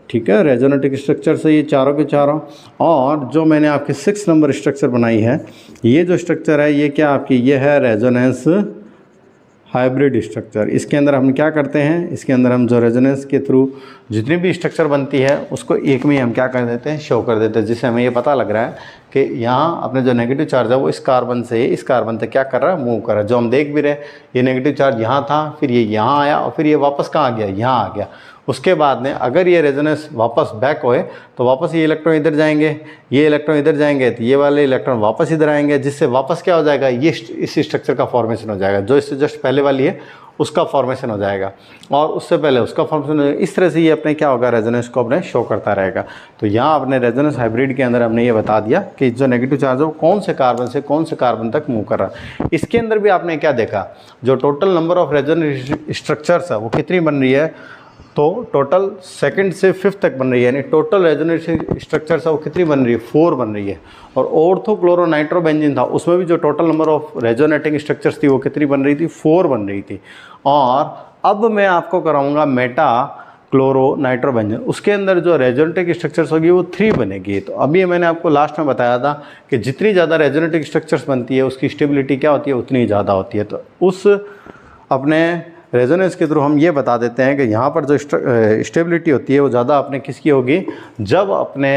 ठीक है। रेजोनेटिक स्ट्रक्चर से ये चारों के चारों। और जो मैंने आपके 6 नंबर स्ट्रक्चर बनाई है, ये जो स्ट्रक्चर है ये क्या आपकी, ये है रेजोनेंस हाइब्रिड स्ट्रक्चर। इसके अंदर हम क्या करते हैं, इसके अंदर हम जो रेजोनेंस के थ्रू जितनी भी स्ट्रक्चर बनती है उसको एक में हम क्या कर देते हैं, शो कर देते हैं, जिससे हमें ये पता लग रहा है कि यहाँ अपने जो नेगेटिव चार्ज है वो इस कार्बन से इस कार्बन तक क्या कर रहा है, मूव कर रहा है। जो हम देख भी रहे हैं, ये नेगेटिव चार्ज यहाँ था, फिर ये यहाँ आया और फिर ये वापस कहाँ आ गया, यहाँ आ गया। उसके बाद में अगर ये रेजोनेंस वापस बैक होए तो वापस ये इलेक्ट्रॉन इधर जाएंगे, ये इलेक्ट्रॉन इधर जाएंगे, तो ये वाले इलेक्ट्रॉन वापस इधर आएंगे, जिससे वापस क्या हो जाएगा, ये इस स्ट्रक्चर का फॉर्मेशन हो जाएगा जो इससे जस्ट पहले वाली है उसका फॉर्मेशन हो जाएगा, और उससे पहले उसका फॉर्मेशन हो जाएगा। इस तरह से ये अपने क्या होगा, रेजोनेंस को अपने शो करता रहेगा। तो यहाँ अपने रेजोनेंस हाइब्रिड के अंदर हमने ये बता दिया कि जो नेगेटिव चार्ज है वो कौन से कार्बन से कौन से कार्बन तक मूव कर रहा है। इसके अंदर भी आपने क्या देखा, जो total number of resonance structures है वो कितनी बन रही है, तो टोटल सेकंड से फिफ्थ तक बन रही है, यानी टोटल रेजोनेटिंग स्ट्रक्चर्स है वो कितनी बन रही है, 4 बन रही है। और ऑर्थोक्लोरोनाइट्रोबेंजीन था, उसमें भी जो total number of resonating structures थी वो कितनी बन रही थी, 4 बन रही थी। और अब मैं आपको कराऊंगा मेटा क्लोरोनाइट्रोबेंजीन, उसके अंदर जो रेजोनेटिंग स्ट्रक्चर्स होगी वो 3 बनेगी। तो अभी मैंने आपको लास्ट में बताया था कि जितनी ज़्यादा रेजोनेटिंग स्ट्रक्चर्स बनती है उसकी स्टेबिलिटी क्या होती है, उतनी ज़्यादा होती है। तो उस अपने रेजोनेंस के थ्रू हम ये बता देते हैं कि यहाँ पर जो स्टेबिलिटी होती है वो ज़्यादा अपने किसकी होगी, जब अपने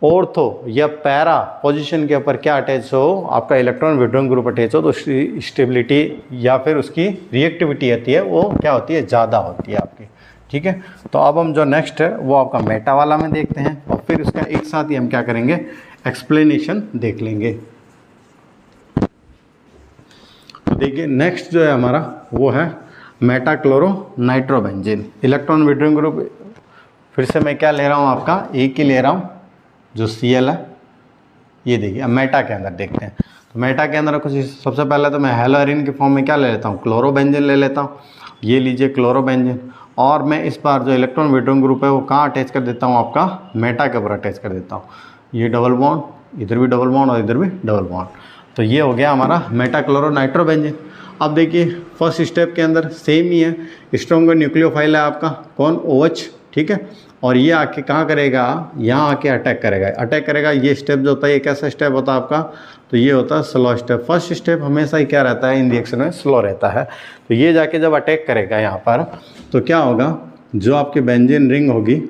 ऑर्थो या पैरा पोजीशन के ऊपर क्या अटैच हो, आपका इलेक्ट्रॉन विड्रॉइंग ग्रुप अटैच हो, तो स्टेबिलिटी या फिर उसकी रिएक्टिविटी होती है वो क्या होती है, ज़्यादा होती है आपकी। ठीक है, तो अब हम जो नेक्स्ट है वो आपका मेटा वाला में देखते हैं, और फिर उसका एक साथ ही हम क्या करेंगे, एक्सप्लेनेशन देख लेंगे। देखिए नेक्स्ट जो है हमारा वो है मेटा क्लोरोनाइट्रोबेंजीन, इलेक्ट्रॉन विड्रॉइंग ग्रुप। फिर से मैं क्या ले रहा हूँ, आपका एक ही ले रहा हूँ जो Cl है। ये देखिए अब मेटा के अंदर देखते हैं। तो मेटा के अंदर कुछ सबसे पहले तो मैं हेलोरिन के फॉर्म में क्या ले लेता हूँ, क्लोरोबेंजीन ले लेता हूँ। ये लीजिए क्लोरोबेंजीन, और मैं इस बार जो इलेक्ट्रॉन विड्रॉइंग ग्रुप है वो कहाँ अटैच कर देता हूँ, आपका मेटा के ऊपर अटैच कर देता हूँ। ये डबल बॉन्ड, इधर भी डबल बॉन्ड और इधर भी डबल बॉन्ड। तो ये हो गया हमारा मेटा क्लोरोनाइट्रोबेंजीन। अब देखिए फर्स्ट स्टेप के अंदर सेम ही है, स्ट्रॉन्गर न्यूक्लियोफाइल है आपका कौन, OH। ठीक है, और ये आके कहाँ करेगा, यहाँ आके अटैक करेगा। ये स्टेप जो होता है ये कैसा स्टेप होता है आपका, तो ये होता है स्लो स्टेप। फर्स्ट स्टेप हमेशा ही क्या रहता है इन रिएक्शन में, स्लो रहता है। तो ये जाके जब अटैक करेगा यहाँ पर, तो क्या होगा, जो आपकी बेंजीन रिंग होगी,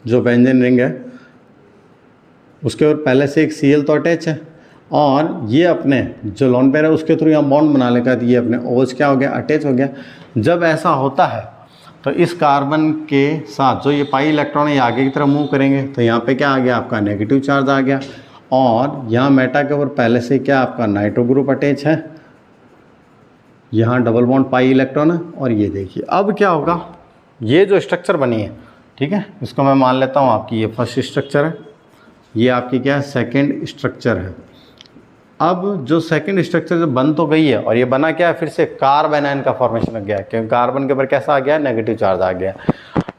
जो बेंजीन रिंग है उसके ऊपर पहले से एक Cl तो अटैच है, और ये अपने जो लोन पेयर है उसके थ्रू यहाँ बॉन्ड बना लेगा, तो ये अपने OH क्या हो गया, अटैच हो गया। जब ऐसा होता है तो इस कार्बन के साथ जो ये पाई इलेक्ट्रॉन है ये आगे की तरफ मूव करेंगे, तो यहाँ पे क्या आ गया, आपका नेगेटिव चार्ज आ गया। और यहाँ मेटा के ऊपर पहले से क्या आपका नाइट्रो ग्रुप अटैच है, यहाँ डबल बॉन्ड पाई इलेक्ट्रॉन है। और ये देखिए अब क्या होगा, ये जो स्ट्रक्चर बनी है, ठीक है, इसको मैं मान लेता हूँ आपकी ये फर्स्ट स्ट्रक्चर है, ये आपकी क्या है, सेकेंड स्ट्रक्चर है। अब जो सेकंड स्ट्रक्चर जो बन तो गई है, और ये बना क्या है, फिर से कार्बन आयन का फॉर्मेशन हो गया, क्योंकि कार्बन के ऊपर कैसा आ गया, नेगेटिव चार्ज आ गया।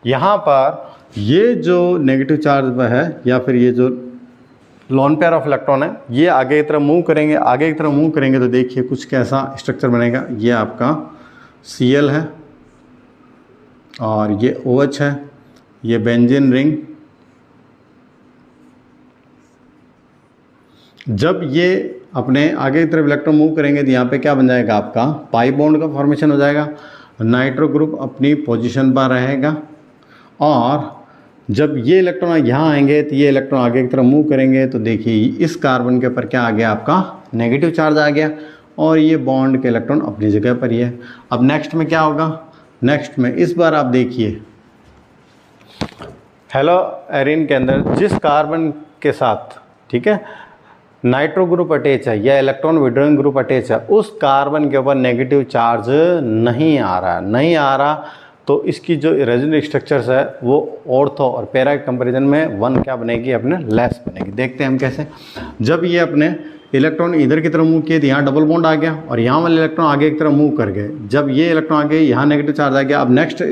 यहाँ पर ये जो नेगेटिव चार्ज है या फिर ये जो लोन पेयर ऑफ इलेक्ट्रॉन है ये आगे की तरफ मूव करेंगे, तो देखिए कुछ कैसा स्ट्रक्चर बनेगा। ये आपका Cl है और ये OH है, ये बेंजीन रिंग। जब ये अपने आगे की तरफ इलेक्ट्रॉन मूव करेंगे तो यहाँ पे क्या बन जाएगा, आपका पाई बॉन्ड का फॉर्मेशन हो जाएगा। नाइट्रो ग्रुप अपनी पोजीशन पर रहेगा, और जब ये इलेक्ट्रॉन यहाँ आएंगे तो ये इलेक्ट्रॉन आगे की तरफ मूव करेंगे, तो देखिए इस कार्बन के ऊपर क्या आ गया, आपका नेगेटिव चार्ज आ गया, और ये बॉन्ड के इलेक्ट्रॉन अपनी जगह पर ही है। अब नेक्स्ट में क्या होगा, नेक्स्ट में इस बार आप देखिए हेलो एरिन के अंदर जिस कार्बन के साथ, ठीक है, नाइट्रो ग्रुप अटैच है या इलेक्ट्रॉन विड्रॉइंग ग्रुप अटैच है, उस कार्बन के ऊपर नेगेटिव चार्ज नहीं आ रहा, तो इसकी जो रेजोनेंस स्ट्रक्चर्स है वो ऑर्थो और पैरा के कंपैरिजन में 1 क्या बनेगी, अपने लेस बनेगी। देखते हैं हम कैसे। जब ये अपने इलेक्ट्रॉन इधर की तरफ मूव किए तो यहाँ डबल बॉन्ड आ गया, और यहाँ वाले इलेक्ट्रॉन आगे की तरफ मूव कर गए। जब ये इलेक्ट्रॉन आगे, यहाँ नेगेटिव चार्ज आ गया। अब नेक्स्ट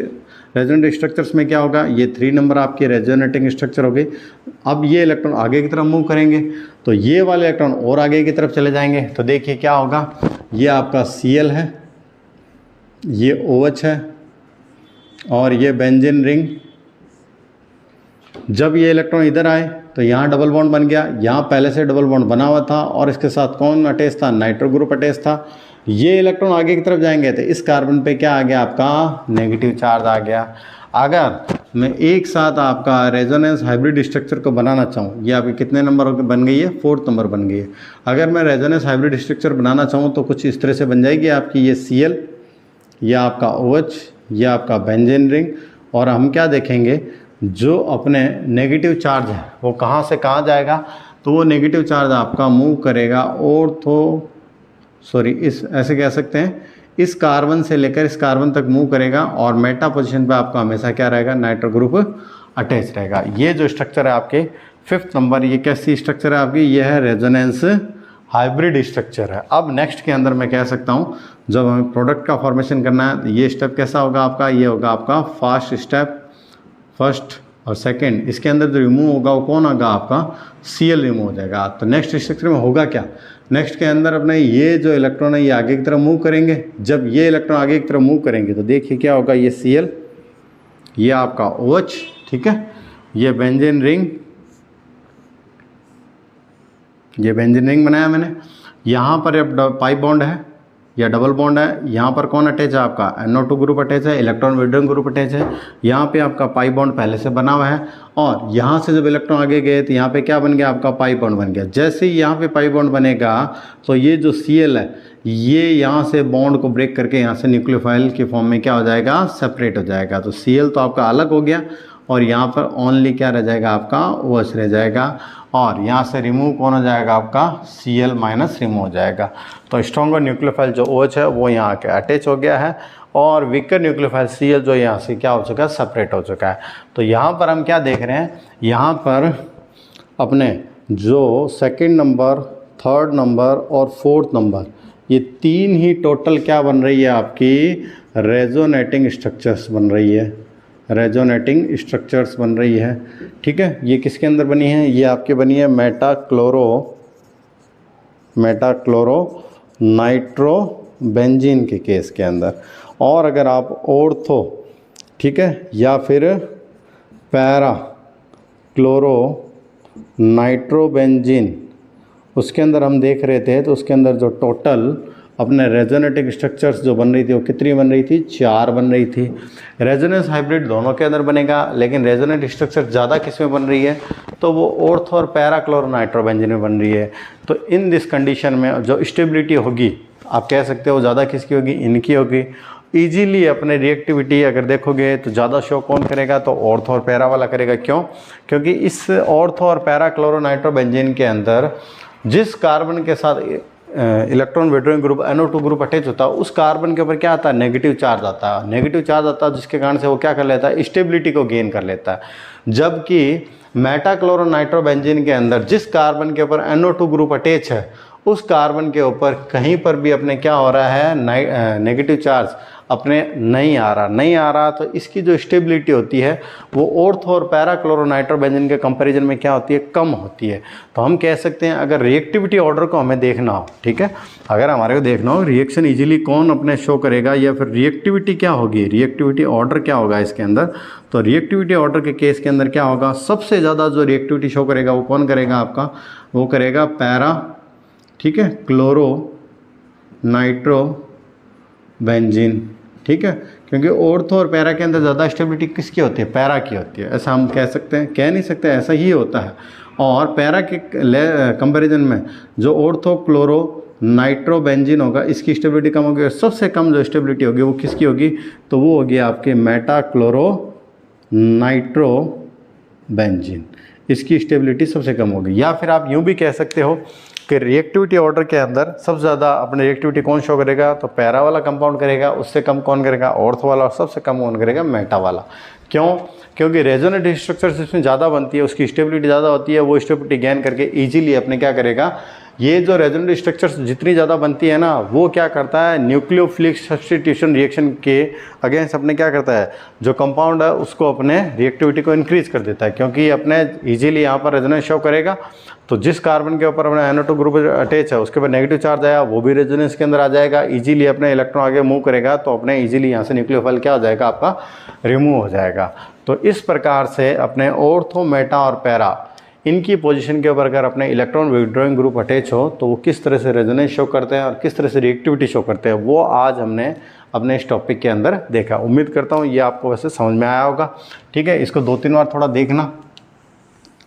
रेजोनेटिंग स्ट्रक्चर्स में क्या होगा, ये 3 नंबर आपकी रेजोनेटिंग स्ट्रक्चर हो गई। अब ये इलेक्ट्रॉन आगे की तरफ मूव करेंगे तो ये वाले इलेक्ट्रॉन और आगे की तरफ चले जाएंगे, तो देखिए क्या होगा, ये आपका Cl है, ये OH है, और ये बेंजीन रिंग। जब ये इलेक्ट्रॉन इधर आए तो यहाँ डबल बॉन्ड बन गया, यहाँ पहले से डबल बॉन्ड बना हुआ था, और इसके साथ कौन अटैच था, नाइट्रो ग्रुप अटैच था। ये इलेक्ट्रॉन आगे की तरफ जाएंगे तो इस कार्बन पे क्या आ गया, आपका नेगेटिव चार्ज आ गया। अगर मैं एक साथ आपका रेजोनेंस हाइब्रिड स्ट्रक्चर को बनाना चाहूँ, ये आपके कितने नंबर बन गई है, 4th नंबर बन गई है। अगर मैं रेजोनेंस हाइब्रिड स्ट्रक्चर बनाना चाहूँ तो कुछ इस तरह से बन जाएगी आपकी, ये Cl, यह आपका OH, यह आपका बेंजीन रिंग। और हम क्या देखेंगे, जो अपने नेगेटिव चार्ज है वो कहाँ से कहाँ जाएगा, तो वो नेगेटिव चार्ज आपका मूव करेगा ऑर्थो सॉरी इस ऐसे कह सकते हैं, इस कार्बन से लेकर इस कार्बन तक मूव करेगा और मेटा पोजीशन पे आपका हमेशा क्या रहेगा, नाइट्रो ग्रुप अटैच रहेगा। ये जो स्ट्रक्चर है आपके 5th नंबर, ये कैसी स्ट्रक्चर है आपकी, ये है रेजोनेंस हाइब्रिड स्ट्रक्चर है। अब नेक्स्ट के अंदर मैं कह सकता हूँ जब हमें प्रोडक्ट का फॉर्मेशन करना है तो ये स्टेप कैसा होगा आपका, ये होगा आपका फर्स्ट स्टेप, फर्स्ट और सेकंड। इसके अंदर जो रिमूव होगा वो कौन होगा आपका, Cl रिमूव हो जाएगा। तो नेक्स्ट स्ट्रक्चर में होगा क्या, नेक्स्ट के अंदर अपने ये जो इलेक्ट्रॉन है ये आगे की तरफ मूव करेंगे। जब ये इलेक्ट्रॉन आगे की तरफ मूव करेंगे तो देखिए क्या होगा, ये Cl, ये आपका OH, ठीक है, ये बेंजीन रिंग, ये बेंजीन रिंग बनाया मैंने। यहाँ पर अब पाई बॉन्ड है या डबल बॉन्ड है, यहाँ पर कौन अटैच है आपका, NO2 ग्रुप अटैच है, इलेक्ट्रॉन विड्रॉइंग ग्रुप अटैच है। यहाँ पे आपका पाई बॉन्ड पहले से बना हुआ है और यहाँ से जब इलेक्ट्रॉन आगे गए तो यहाँ पे क्या बन गया आपका, पाई बॉन्ड बन गया। जैसे ही यहाँ पे पाई बॉन्ड बनेगा तो ये जो Cl है ये यहाँ से बॉन्ड को ब्रेक करके यहाँ से न्यूक्लियोफाइल के फॉर्म में क्या हो जाएगा, सेपरेट हो जाएगा। तो Cl तो आपका अलग हो गया और यहाँ पर ओनली क्या रह जाएगा आपका, OH रह जाएगा और यहाँ से रिमूव कौन हो जाएगा आपका, Cl माइनस रिमूव हो जाएगा। तो स्ट्रॉन्गर न्यूक्लियोफाइल जो OH है वो यहाँ के अटैच हो गया है और वीकर न्यूक्लियोफाइल Cl जो यहाँ से क्या हो चुका है, सेपरेट हो चुका है। तो यहाँ पर हम क्या देख रहे हैं, यहाँ पर अपने जो 2nd नंबर, 3rd नंबर और 4th नंबर, ये 3 ही टोटल क्या बन रही है आपकी, रेजोनेटिंग स्ट्रक्चर्स बन रही है, रेजोनेटिंग स्ट्रक्चर्स बन रही है। ठीक है, ये किसके अंदर बनी है, ये आपके बनी है मेटाक्लोरो नाइट्रो बेंजीन के केस के अंदर। और अगर आप ऑर्थो, ठीक है, या फिर पैरा क्लोरो नाइट्रोबेंजीन, उसके अंदर हम देख रहे थे तो उसके अंदर जो टोटल अपने रेजोनेटिंग स्ट्रक्चर्स जो बन रही थी वो कितनी बन रही थी, 4 बन रही थी। रेजोनेंस हाइब्रिड दोनों के अंदर बनेगा, लेकिन रेजोनेंट स्ट्रक्चर ज़्यादा किस में बन रही है, तो वो ऑर्थो और पैरा क्लोरो नाइट्रोबेंजीन में बन रही है। तो इन दिस कंडीशन में जो स्टेबिलिटी होगी, आप कह सकते हो ज़्यादा किसकी होगी, इनकी होगी। ईजीली अपने रिएक्टिविटी अगर देखोगे तो ज़्यादा शो कौन करेगा, तो ऑर्थो और पैरा वाला करेगा। क्यों, क्योंकि इस ऑर्थो और पैरा क्लोरो नाइट्रोबेंजीन के अंदर जिस कार्बन के साथ electron withdrawing group NO2 group attach होता है, उस कार्बन के ऊपर क्या आता है, नेगेटिव चार्ज आता है। नेगेटिव चार्ज आता है जिसके कारण से वो क्या कर लेता है, स्टेबिलिटी को गेन कर लेता है। जबकि मेटाक्लोरो नाइट्रोबेंजीन के अंदर जिस कार्बन के ऊपर NO2 ग्रुप अटैच है, उस कार्बन के ऊपर कहीं पर भी अपने क्या हो रहा है, नेगेटिव चार्ज अपने नहीं आ रहा, तो इसकी जो स्टेबिलिटी होती है वो ऑर्थो और पैरा क्लोरो नाइट्रोबेंजीन के कंपैरिजन में क्या होती है, कम होती है। तो हम कह सकते हैं अगर रिएक्टिविटी ऑर्डर को हमें देखना हो, ठीक है, अगर हमारे को देखना हो रिएक्शन इजीली कौन अपने शो करेगा या फिर रिएक्टिविटी क्या होगी, रिएक्टिविटी ऑर्डर क्या होगा इसके अंदर, तो रिएक्टिविटी ऑर्डर के केस के अंदर क्या होगा, सबसे ज़्यादा जो रिएक्टिविटी शो करेगा वो कौन करेगा आपका, वो करेगा पैरा, ठीक है, क्लोरो नाइट्रो बेंजीन। ठीक है, क्योंकि ऑर्थो और पैरा के अंदर ज़्यादा स्टेबिलिटी किसकी होती है, पैरा की होती है। ऐसा हम कह सकते हैं, कह नहीं सकते, ऐसा ही होता है। और पैरा के कंपैरिजन में जो ऑर्थो क्लोरो नाइट्रो बेंजीन होगा, इसकी स्टेबिलिटी कम होगी और सबसे कम जो स्टेबिलिटी होगी वो किसकी होगी, तो वो होगी आपके मेटा क्लोरो नाइट्रो बेंजीन, इसकी स्टेबिलिटी सबसे कम होगी। या फिर आप यूँ भी कह सकते हो कि रिएक्टिविटी ऑर्डर के अंदर सबसे ज़्यादा अपने रिएक्टिविटी कौन शो करेगा, तो पैरा वाला कंपाउंड करेगा, उससे कम कौन करेगा, ऑर्थो वाला, और सबसे कम कौन करेगा, मेटा वाला। क्यों, क्योंकि रेजोनेंट स्ट्रक्चर्स इसमें ज़्यादा बनती है, उसकी स्टेबिलिटी ज़्यादा होती है, वो स्टेबिलिटी गेन करके ईजिली अपने क्या करेगा, ये जो रेजोनेंट स्ट्रक्चर्स जितनी ज़्यादा बनती है ना, वो क्या करता है, न्यूक्लियोफिलिक सब्स्टिट्यूशन रिएक्शन के अगेंस्ट अपने क्या करता है, जो कंपाउंड है उसको अपने रिएक्टिविटी को इंक्रीज कर देता है, क्योंकि अपने इजीली यहाँ पर रेजोनेंस शो करेगा। तो जिस कार्बन के ऊपर अपने NO2 ग्रुप अटैच है उसके ऊपर नेगेटिव चार्ज आया, वो भी रेजोनेंस के अंदर आ जाएगा, इजीली अपने इलेक्ट्रॉन आगे मूव करेगा, तो अपने इजीली यहाँ से न्यूक्लियोफाइल क्या हो जाएगा, आपका रिमूव हो जाएगा। तो इस प्रकार से अपने ऑर्थो, मेटा और पैरा, इनकी पोजीशन के ऊपर अगर अपने इलेक्ट्रॉन विड्रॉइंग ग्रुप अटैच हो तो वो किस तरह से रेजोनेंस शो करते हैं और किस तरह से रिएक्टिविटी शो करते हैं, वो आज हमने अपने इस टॉपिक के अंदर देखा। उम्मीद करता हूँ ये आपको वैसे समझ में आया होगा। ठीक है, इसको 2-3 बार थोड़ा देखना,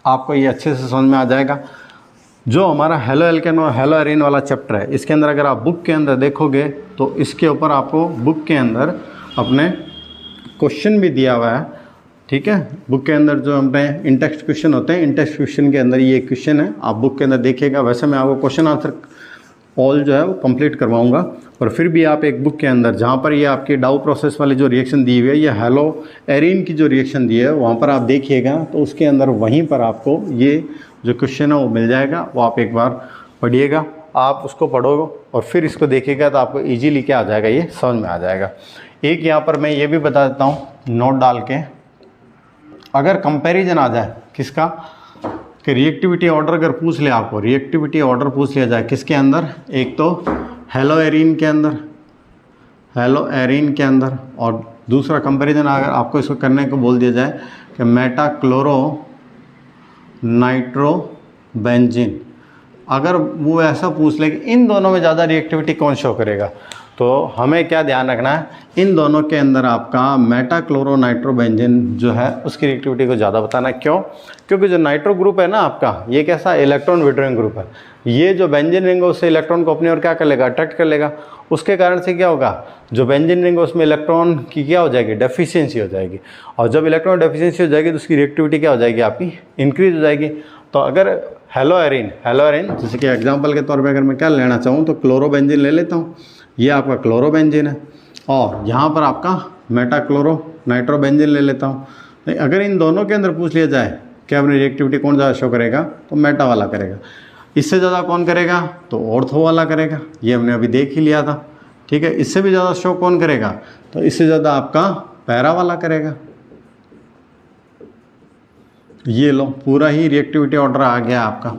आपको ये अच्छे से समझ में आ जाएगा। जो हमारा हेलो एल्केन और हेलो एरीन वाला चैप्टर है, इसके अंदर अगर आप बुक के अंदर देखोगे तो इसके ऊपर आपको बुक के अंदर अपने क्वेश्चन भी दिया हुआ है। ठीक है, बुक के अंदर जो अपने इन टेक्स्ट क्वेश्चन होते हैं, इन टेक्स्ट क्वेश्चन के अंदर ये क्वेश्चन है, आप बुक के अंदर देखिएगा। वैसे मैं आपको क्वेश्चन आंसर ऑल जो है वो कंप्लीट करवाऊंगा। और फिर भी आप एक बुक के अंदर जहाँ पर ये आपकी डाउ प्रोसेस वाली जो रिएक्शन दी हुई है, ये हेलो एरिन की जो रिएक्शन दी है वहाँ पर आप देखिएगा तो उसके अंदर वहीं पर आपको ये जो क्वेश्चन है वो मिल जाएगा, वो आप एक बार पढ़िएगा। आप उसको पढ़ोगे और फिर इसको देखिएगा तो आपको ईजीली क्या आ जाएगा, ये समझ में आ जाएगा। एक यहाँ पर मैं ये भी बता देता हूँ नोट डाल के, अगर कंपैरिजन आ जाए किसका कि रिएक्टिविटी ऑर्डर अगर पूछ ले आपको, रिएक्टिविटी ऑर्डर पूछ लिया जाए किसके अंदर, एक तो हेलो एरिन के अंदर, हेलो एरिन के अंदर, और दूसरा कंपैरिजन अगर आपको इसको करने को बोल दिया जाए कि मेटा क्लोरो नाइट्रो बेंजीन, अगर वो ऐसा पूछ ले कि इन दोनों में ज़्यादा रिएक्टिविटी कौन शो करेगा, तो हमें क्या ध्यान रखना है, इन दोनों के अंदर आपका मेटा क्लोरो नाइट्रो बेंजीन जो है उसकी रिएक्टिविटी को ज़्यादा बताना है। क्यों? क्योंकि जो नाइट्रो ग्रुप है ना आपका, ये कैसा इलेक्ट्रॉन विड्रॉइंग ग्रुप है, ये जो बेंजीन रिंग है उससे इलेक्ट्रॉन को अपनी ओर क्या कर लेगा, अट्रैक्ट कर लेगा। उसके कारण से क्या होगा, जो बेंजीन रिंग है उसमें इलेक्ट्रॉन की क्या हो जाएगी, डेफिशिएंसी हो जाएगी। और जब इलेक्ट्रॉन डेफिशिएंसी हो जाएगी तो उसकी रिएक्टिविटी क्या हो जाएगी, आपकी इंक्रीज हो जाएगी। तो अगर हेलो एरिन जैसे कि एग्जांपल के तौर पे अगर मैं क्या लेना चाहूँ तो क्लोरोबेंजीन ले लेता हूँ, ये आपका क्लोरोबेंजीन है, और यहाँ पर आपका मेटा क्लोरो नाइट्रोबेंजीन ले लेता हूँ। अगर इन दोनों के अंदर पूछ लिया जाए कि अपनी रिएक्टिविटी कौन ज़्यादा शो करेगा, तो मेटा वाला करेगा। इससे ज़्यादा कौन करेगा, तो ऑर्थो वाला करेगा, ये हमने अभी देख ही लिया था। ठीक है, इससे भी ज़्यादा शो कौन करेगा, तो इससे ज़्यादा आपका पैरा वाला करेगा। ये लो पूरा ही रिएक्टिविटी ऑर्डर आ गया आपका।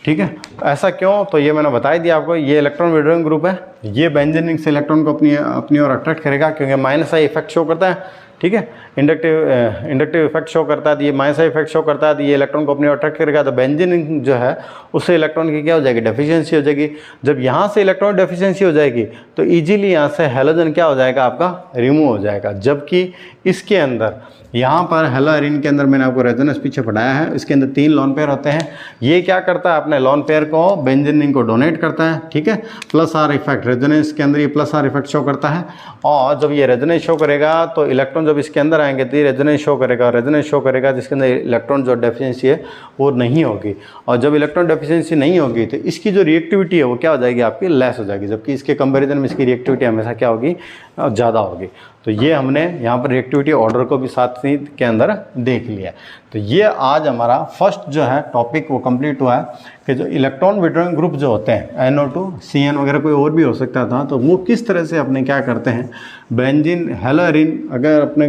ठीक है, ऐसा क्यों, तो ये मैंने बता ही दिया आपको, ये इलेक्ट्रॉन विड्रॉइंग ग्रुप है, ये बेंजीन रिंग से इलेक्ट्रॉन को अपनी ओर अट्रैक्ट करेगा क्योंकि माइनस आई इफेक्ट शो करता है। ठीक है, इंडक्टिव इफेक्ट शो करता है, तो ये माइनस आई इफेक्ट शो करता है, तो ये इलेक्ट्रॉन को अपनी ओर अट्रैक्ट करेगा। तो बेंजीन रिंग जो है उससे इलेक्ट्रॉन की क्या हो जाएगी, डेफिशिएंसी हो जाएगी। जब यहाँ से इलेक्ट्रॉन डेफिशिएंसी हो जाएगी तो ईजिली यहाँ से हैलोजन क्या हो जाएगा, आपका रिमूव हो जाएगा। जबकि इसके अंदर यहाँ पर हेलो एरिन के अंदर मैंने आपको रेजोनेंस पीछे पढ़ाया है, इसके अंदर 3 लोन पेयर होते हैं। ये क्या करता है, अपने लोन पेयर को बेंजीन रिंग को डोनेट करता है। ठीक है, प्लस आर इफेक्ट, रेजोनेंस के अंदर ये प्लस आर इफेक्ट शो करता है। और जब ये रेजोनेंस शो करेगा तो इलेक्ट्रॉन जब इसके अंदर आएंगे तो ये रेजोनेंस शो करेगा, रेजोनेंस शो करेगा जिसके अंदर इलेक्ट्रॉन जो डेफिशिएंसी है वो नहीं होगी। और जब इलेक्ट्रॉन डेफिशिएंसी नहीं होगी तो इसकी जो रिएक्टिविटी है वो क्या हो जाएगी, आपकी लेस हो जाएगी। जबकि इसके कंपेरिजन में इसकी रिएक्टिविटी हमेशा क्या होगी, ज़्यादा होगी। तो ये हमने यहाँ पर रिएक्टिविटी ऑर्डर को भी साथ ही के अंदर देख लिया। तो ये आज हमारा फर्स्ट जो है टॉपिक वो कंप्लीट हुआ है कि जो इलेक्ट्रॉन विड्रॉइंग ग्रुप जो होते हैं NO2 CN वगैरह कोई और भी हो सकता था, तो वो किस तरह से अपने क्या करते हैं, बेंजीन हेलो एरिन अगर अपने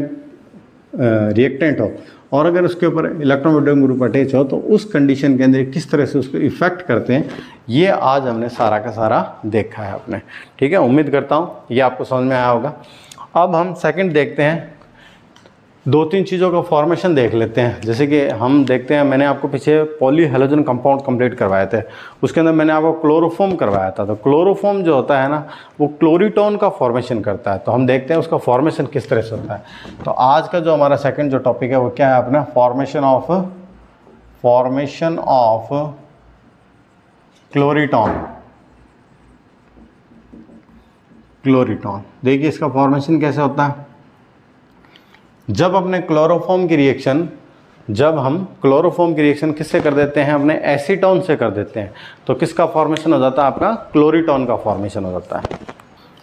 रिएक्टेंट हो और अगर उसके ऊपर इलेक्ट्रॉन विड्रॉइंग ग्रुप अटैच हो तो उस कंडीशन के अंदर किस तरह से उसको इफेक्ट करते हैं, ये आज हमने सारा का सारा देखा है अपने। ठीक है, उम्मीद करता हूँ ये आपको समझ में आया होगा। अब हम सेकंड देखते हैं, 2-3 चीज़ों का फॉर्मेशन देख लेते हैं। जैसे कि हम देखते हैं, मैंने आपको पीछे पॉली हेलोजन कंपाउंड कंप्लीट करवाए थे, उसके अंदर मैंने आपको क्लोरोफॉर्म करवाया था। तो क्लोरोफॉर्म जो होता है ना, वो क्लोरीटोन का फॉर्मेशन करता है। तो हम देखते हैं उसका फॉर्मेशन किस तरह से होता है। तो आज का जो हमारा सेकेंड जो टॉपिक है वो क्या है अपना, फॉर्मेशन ऑफ क्लोरीटोन। देखिए इसका फॉर्मेशन कैसे होता है। जब अपने क्लोरोफॉर्म की रिएक्शन, जब हम क्लोरोफॉर्म की रिएक्शन किससे कर देते हैं, अपने एसीटोन से कर देते हैं, तो किसका फॉर्मेशन हो जाता है, आपका क्लोरीटोन का फॉर्मेशन हो जाता है।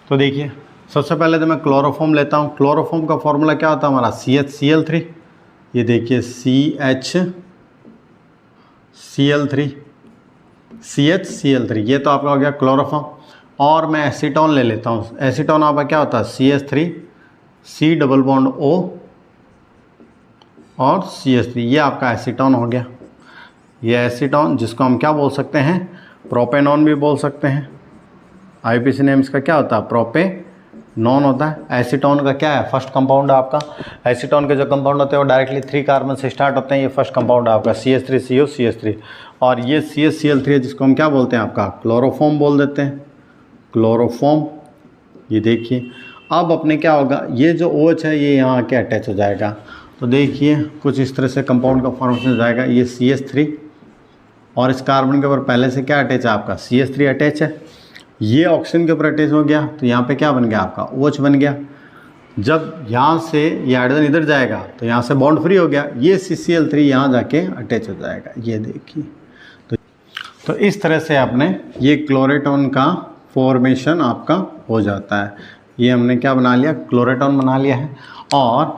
तो देखिए सबसे पहले तो मैं क्लोरोफॉर्म लेता हूँ। क्लोरोफॉर्म का फॉर्मूला क्या होता है हमारा, CHCl3। ये देखिए CHCl3, ये तो आपका हो गया क्लोरोफॉर्म। और मैं एसीटोन ले लेता हूँ। एसीटोन आपका क्या होता है, CH3 C double bond O और CH3, ये आपका एसीटोन हो गया। ये एसीटोन जिसको हम क्या बोल सकते हैं, प्रोपेनॉन भी बोल सकते हैं। IPC नेम इसका क्या होता है, प्रोपेनॉन होता है। एसीटोन का क्या है, फर्स्ट कंपाउंड है आपका। एसीटोन के जो कंपाउंड होते हैं वो डायरेक्टली 3 कार्बन से स्टार्ट होते हैं। ये फर्स्ट कंपाउंड है आपका CH3CO CH3। और ये CHCl3 है जिसको हम क्या बोलते हैं, आपका क्लोरोफॉर्म बोल देते हैं, क्लोरोफॉर्म। ये देखिए अब अपने क्या होगा, ये जो OH है ये यहाँ आके अटैच हो जाएगा। तो देखिए कुछ इस तरह से कंपाउंड का फॉर्मेशन हो जाएगा। ये CH3 और इस कार्बन के ऊपर पहले से क्या अटैच है, आपका CH3 अटैच है। ये ऑक्सीजन के ऊपर अटैच हो गया, तो यहाँ पे क्या बन गया, आपका OH बन गया। जब यहाँ से ये हाइड्रोजन इधर जाएगा तो यहाँ से बॉन्ड फ्री हो गया, ये CCl3 यहाँ जाके अटैच हो जाएगा। ये देखिए तो इस तरह से आपने ये क्लोरीटोन का फॉर्मेशन आपका हो जाता है। ये हमने क्या बना लिया, क्लोरेटॉन बना लिया है। और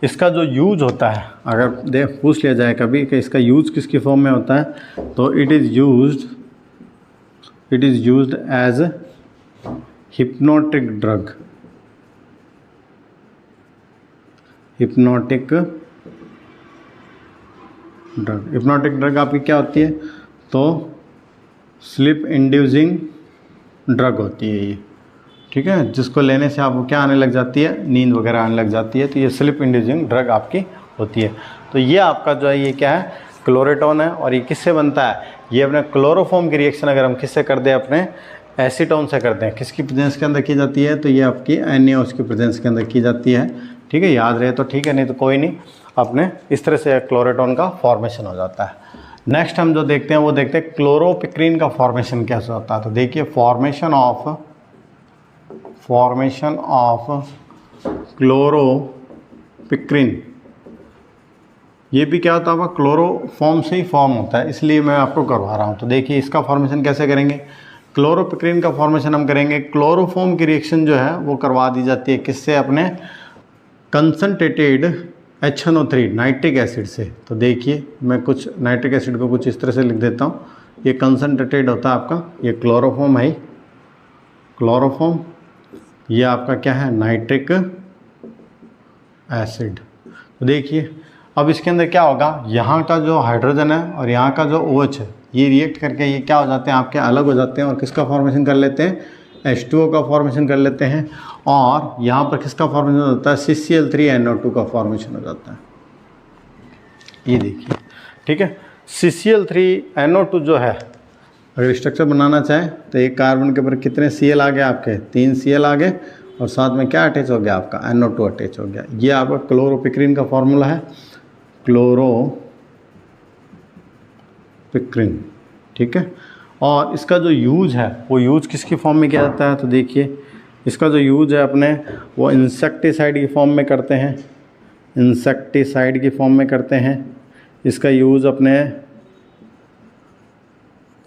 इसका जो यूज होता है, अगर पूछ लिया जाए कभी कि इसका यूज किसकी फॉर्म में होता है, तो it is used as hypnotic drug. Hypnotic drug आपकी क्या होती है, तो स्लीप इंड्यूसिंग ड्रग होती है ये, ठीक है, जिसको लेने से आपको क्या आने लग जाती है, नींद वगैरह आने लग जाती है, तो ये स्लीप इंड्यूसिंग ड्रग आपकी होती है। तो ये आपका जो है ये क्या है, क्लोरेटॉन है। और ये किससे बनता है, ये अपने क्लोरोफॉर्म की रिएक्शन अगर हम किससे कर दें, अपने एसीटोन से करते हैं, किसकी प्रेजेंस के अंदर की जाती है, तो ये आपकी NaOH की प्रेजेंस के अंदर की जाती है, ठीक है, याद रहे तो ठीक है, नहीं तो कोई नहीं, अपने इस तरह से क्लोरेटॉन का फॉर्मेशन हो जाता है। नेक्स्ट हम जो देखते हैं वो देखते हैं क्लोरोपिक्रीन का फॉर्मेशन कैसे होता है। तो देखिए फॉर्मेशन ऑफ क्लोरोपिक्रीन, ये भी क्या होता है, क्लोरोफॉर्म से ही फॉर्म होता है, इसलिए मैं आपको करवा रहा हूँ। तो देखिए इसका फॉर्मेशन कैसे करेंगे, क्लोरोपिक्रीन का फॉर्मेशन हम करेंगे, क्लोरोफॉर्म की रिएक्शन जो है वो करवा दी जाती है किससे, अपने कंसनट्रेटेड HNO3 नाइट्रिक एसिड से। तो देखिए मैं कुछ नाइट्रिक एसिड को कुछ इस तरह से लिख देता हूँ, ये कंसनट्रेटेड होता है आपका, ये क्लोरोफॉर्म है, क्लोरोफॉर्म, ये आपका क्या है, नाइट्रिक एसिड। तो देखिए अब इसके अंदर क्या होगा, यहाँ का जो हाइड्रोजन है और यहाँ का जो OH है, ये रिएक्ट करके ये क्या हो जाते हैं, आपके अलग हो जाते हैं और किसका फॉर्मेशन कर लेते हैं, H2O का फॉर्मेशन कर लेते हैं। और यहाँ पर किसका फॉर्मेशन होता है, CCl3NO2 का फॉर्मेशन हो जाता है। ये देखिए, ठीक है, CCl3NO2 जो है, अगर स्ट्रक्चर बनाना चाहें तो एक कार्बन के ऊपर कितने Cl आ गए आपके, 3 Cl आ गए, और साथ में क्या अटैच हो गया आपका, NO2 अटैच हो गया। ये आपका क्लोरोपिक्रीन का फॉर्मूला है, क्लोरोपिक्रीन, ठीक है। और इसका जो यूज है वो यूज किसकी फॉर्म में किया जाता है, तो देखिए इसका जो यूज है अपने वो इंसेक्टिसाइड की फॉर्म में करते हैं, इंसेक्टिसाइड की फॉर्म में करते हैं। इसका यूज अपने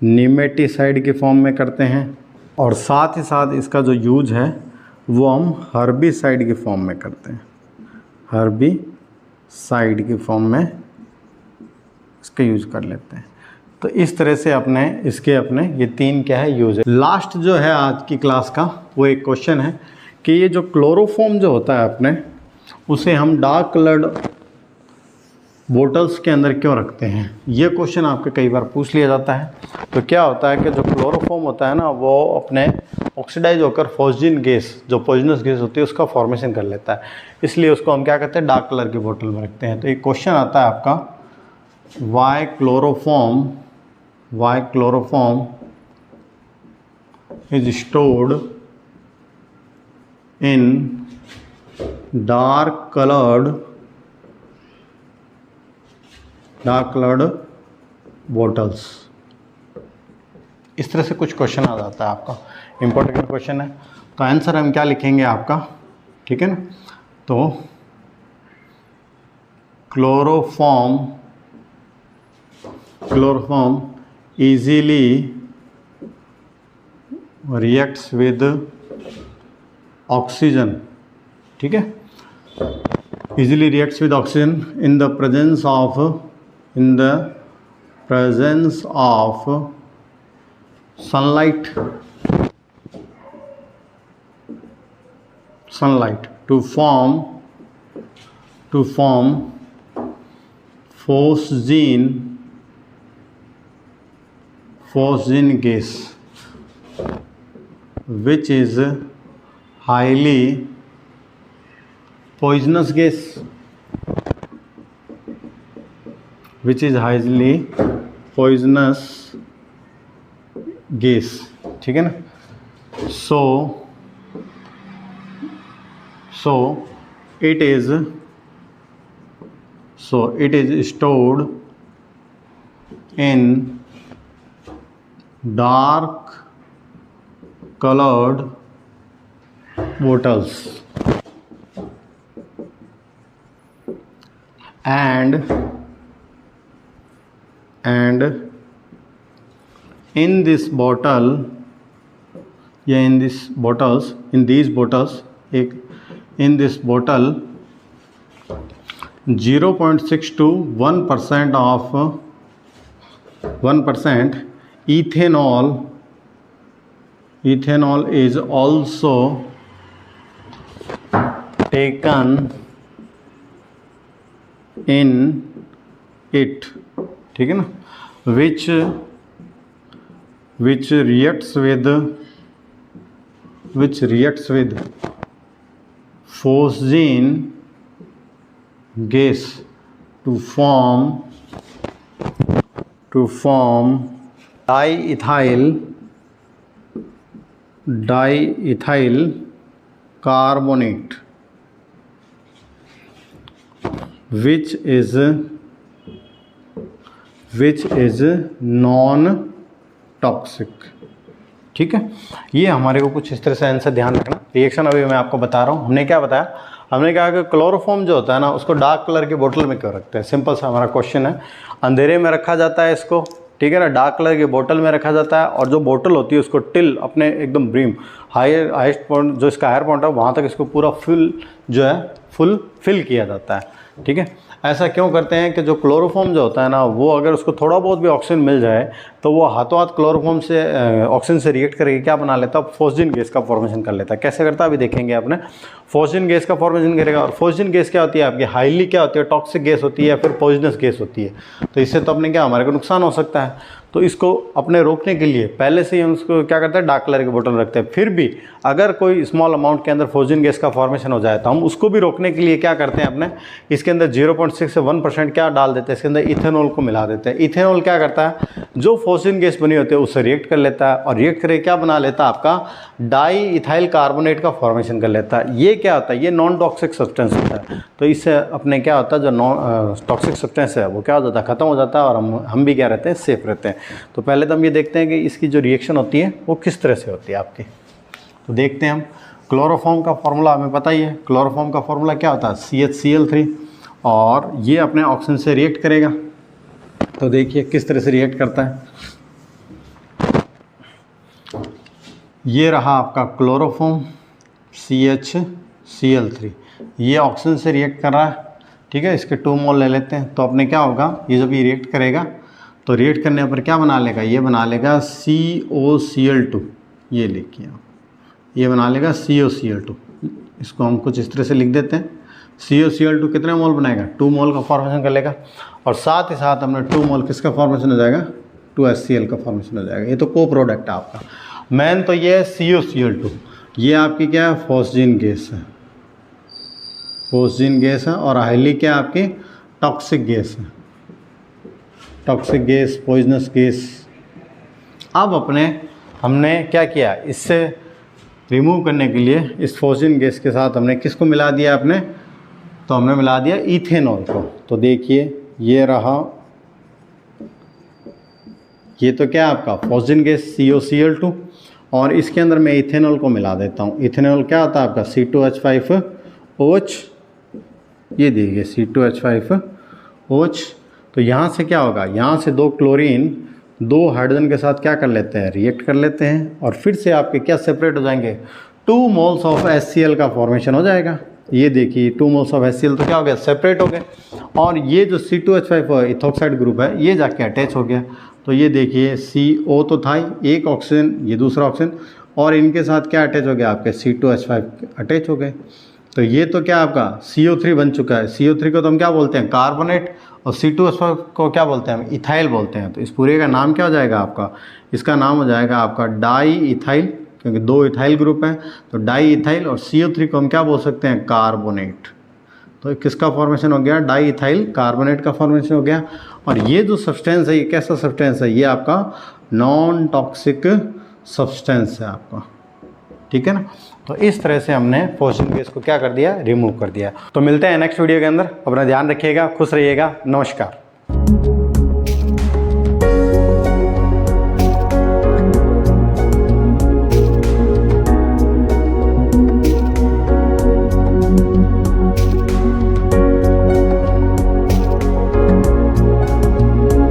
निमेटिसाइड की फॉर्म में करते हैं, और साथ ही साथ इसका जो यूज है वो हम हर्बिसाइड की फॉर्म में करते हैं, हर्बिसाइड की फॉर्म में इसका यूज कर लेते हैं। तो इस तरह से अपने ये 3 क्या है, यूज है। लास्ट जो है आज की क्लास का वो एक क्वेश्चन है कि ये जो क्लोरोफॉर्म जो होता है अपने, उसे हम डार्क कलर्ड बोटल्स के अंदर क्यों रखते हैं, ये क्वेश्चन आपके कई बार पूछ लिया जाता है। तो क्या होता है कि जो क्लोरोफॉर्म होता है ना, वो अपने ऑक्सीडाइज होकर फॉस्जिन गैस, जो पॉइजनस गैस होती है, उसका फॉर्मेशन कर लेता है, इसलिए उसको हम क्या कहते हैं, डार्क कलर की बोतल में रखते हैं। तो एक क्वेश्चन आता है आपका, why chloroform is stored in dark coloured bottles. इस तरह से कुछ क्वेश्चन आ जाता है आपका, इंपॉर्टेंट क्वेश्चन है। तो आंसर हम क्या लिखेंगे आपका, ठीक है ना, तो chloroform easily reacts with oxygen, ठीक है, easily reacts with oxygen in the presence of sunlight to form phosgene gas, which is highly poisonous gas, ठीक है ना। so it is stored in dark colored bottles and in this bottle या in this bottles, in these bottles, एक in this बोतल 0.6 to 1% of 1% ethanol is also taken in it, ठीक है ना, which reacts with phosgene gas to form diethyl carbonate, which is non toxic. ठीक है, ये हमारे को कुछ इस तरह से आंसर ध्यान रखना। रिएक्शन अभी मैं आपको बता रहा हूँ। हमने क्या बताया, हमने कहा कि क्लोरोफॉर्म जो होता है ना, उसको डार्क कलर की बोतल में क्यों रखते हैं। सिंपल सा हमारा क्वेश्चन है, अंधेरे में रखा जाता है इसको, ठीक है ना, डार्क कलर की बोतल में रखा जाता है, और जो बोतल होती है उसको टिल अपने एकदम ब्रीम हाईएस्ट पॉइंट जो इसका हायर पॉइंट है वहाँ तक इसको पूरा फुल फिल किया जाता है। ठीक है, ऐसा क्यों करते हैं कि जो क्लोरोफॉर्म जो होता है ना, वो अगर उसको थोड़ा बहुत भी ऑक्सीजन मिल जाए तो वो हाथों हाथ क्लोरोफॉर्म से ऑक्सीजन से रिएक्ट करके क्या बना लेता है, फोस्जिन गैस का फॉर्मेशन कर लेता है। कैसे करता है अभी देखेंगे आपने। फोस्जिन गैस का फॉर्मेशन करेगा, और फोस्जिन गैस क्या होती है आपकी, हाईली क्या होती है, टॉक्सिक गैस होती है या फिर पॉइजनस गैस होती है। तो इससे तो अपने क्या हमारे को नुकसान हो सकता है। तो इसको अपने रोकने के लिए पहले से ही हम उसको क्या करते हैं, डार्क कलर की बोतल रखते हैं। फिर भी अगर कोई स्मॉल अमाउंट के अंदर फोस्जिन गैस का फॉर्मेशन हो जाए तो हम उसको भी रोकने के लिए क्या करते हैं, अपने इसके अंदर 0.6 से 1% क्या डाल देते हैं, इसके अंदर इथेनॉल को मिला देते हैं। इथेनॉल क्या करता है, जो फोस्जिन गैस बनी होती है उससे रिएक्ट कर लेता है, और रिएक्ट करके क्या बना लेता है, आपका डाई इथाइल कार्बोनेट का फॉर्मेशन कर लेता है। ये क्या होता है, ये नॉन टॉक्सिक सब्सटेंस होता है। तो इससे अपने क्या होता है, जो नॉन टॉक्सिक सब्सटेंस है वो क्या हो जाता है, ख़त्म हो जाता है, और हम भी क्या रहते हैं, सेफ रहते हैं। तो पहले तो हम ये देखते हैं कि इसकी जो रिएक्शन होती है वो किस तरह से होती है आपकी। तो देखते हैं हम, क्लोरोफॉर्म का फॉर्मूला हमें पता ही है। क्लोरोफॉर्म का फॉर्मूला क्या होता है, CHCl3, और ये अपने ऑक्सीजन से रिएक्ट करेगा। तो देखिए किस तरह से रिएक्ट करता है। ये रहा आपका क्लोरोफॉर्म CHCl3, ये ऑक्सीजन से रिएक्ट कर रहा है। ठीक है, इसके 2 मोल ले लेते हैं। तो अपने क्या होगा, ये जब ये रिएक्ट करेगा तो रिएक्ट करने पर क्या बना लेगा, ये बना लेगा COCl2, ये लिखिए आप, ये बना लेगा COCl2। इसको हम कुछ इस तरह से लिख देते हैं। COCl2 कितने मोल बनाएगा, 2 मोल का फॉर्मेशन कर लेगा, और साथ ही साथ हमने 2 मोल किसका फॉर्मेशन हो जाएगा, 2HCl का फॉर्मेशन हो जाएगा। ये तो को प्रोडक्ट है आपका। मेन तो ये है COCl2, ये आपकी क्या है, फोस्जिन गैस है, फोस्जिन गैस है, और हाईली क्या है आपकी, टॉक्सिक गैस है, टॉक्सिक गैस, पॉइजनस गैस। अब हमने क्या किया, इससे रिमूव करने के लिए इस फोस्जिन गैस के साथ हमने किसको मिला दिया अपने, तो हमने मिला दिया इथेनॉल को। तो देखिए ये रहा, ये तो क्या है आपका फोस्जिन गैस COCl2, और इसके अंदर मैं इथेनॉल को मिला देता हूँ। इथेनॉल क्या होता है आपका, C2H5OH, ये देखिए C2H5OH। तो यहाँ से क्या होगा, यहाँ से 2 क्लोरीन 2 हाइड्रोजन के साथ क्या कर लेते हैं, रिएक्ट कर लेते हैं, और फिर से आपके क्या सेपरेट हो जाएंगे, 2 मोल्स ऑफ HCl का फॉर्मेशन हो जाएगा। ये देखिए 2 मोल्स ऑफ HCl तो क्या हो गया, सेपरेट हो गए, और ये जो C2H5 इथोक्साइड ग्रुप है ये जाके अटैच हो गया। तो ये देखिए CO तो था ही, एक ऑक्सीजन, ये दूसरा ऑक्सीजन, और इनके साथ क्या अटैच हो गया, आपके C2H5 अटैच हो गए। तो ये तो क्या आपका CO3 बन चुका है। CO3 को तो हम क्या बोलते हैं, कार्बोनेट, और C2H5 को क्या बोलते हैं हम, इथाइल बोलते हैं। तो इस पूरे का नाम क्या हो जाएगा आपका, इसका नाम हो जाएगा आपका डाई इथाइल, क्योंकि 2 इथाइल ग्रुप हैं, तो डाई इथाइल, और CO3 को हम क्या बोल सकते हैं, कार्बोनेट। तो किसका फॉर्मेशन हो गया, डाई इथाइल कार्बोनेट का फॉर्मेशन हो गया। और ये जो सब्सटेंस है, ये कैसा सब्सटेंस है, ये आपका नॉन टॉक्सिक सब्सटेंस है आपका। ठीक है ना। तो इस तरह से हमने फोस्जिन गैस को क्या कर दिया, रिमूव कर दिया। तो मिलते हैं नेक्स्ट वीडियो के अंदर। अपना ध्यान रखिएगा, खुश रहिएगा, नमस्कार।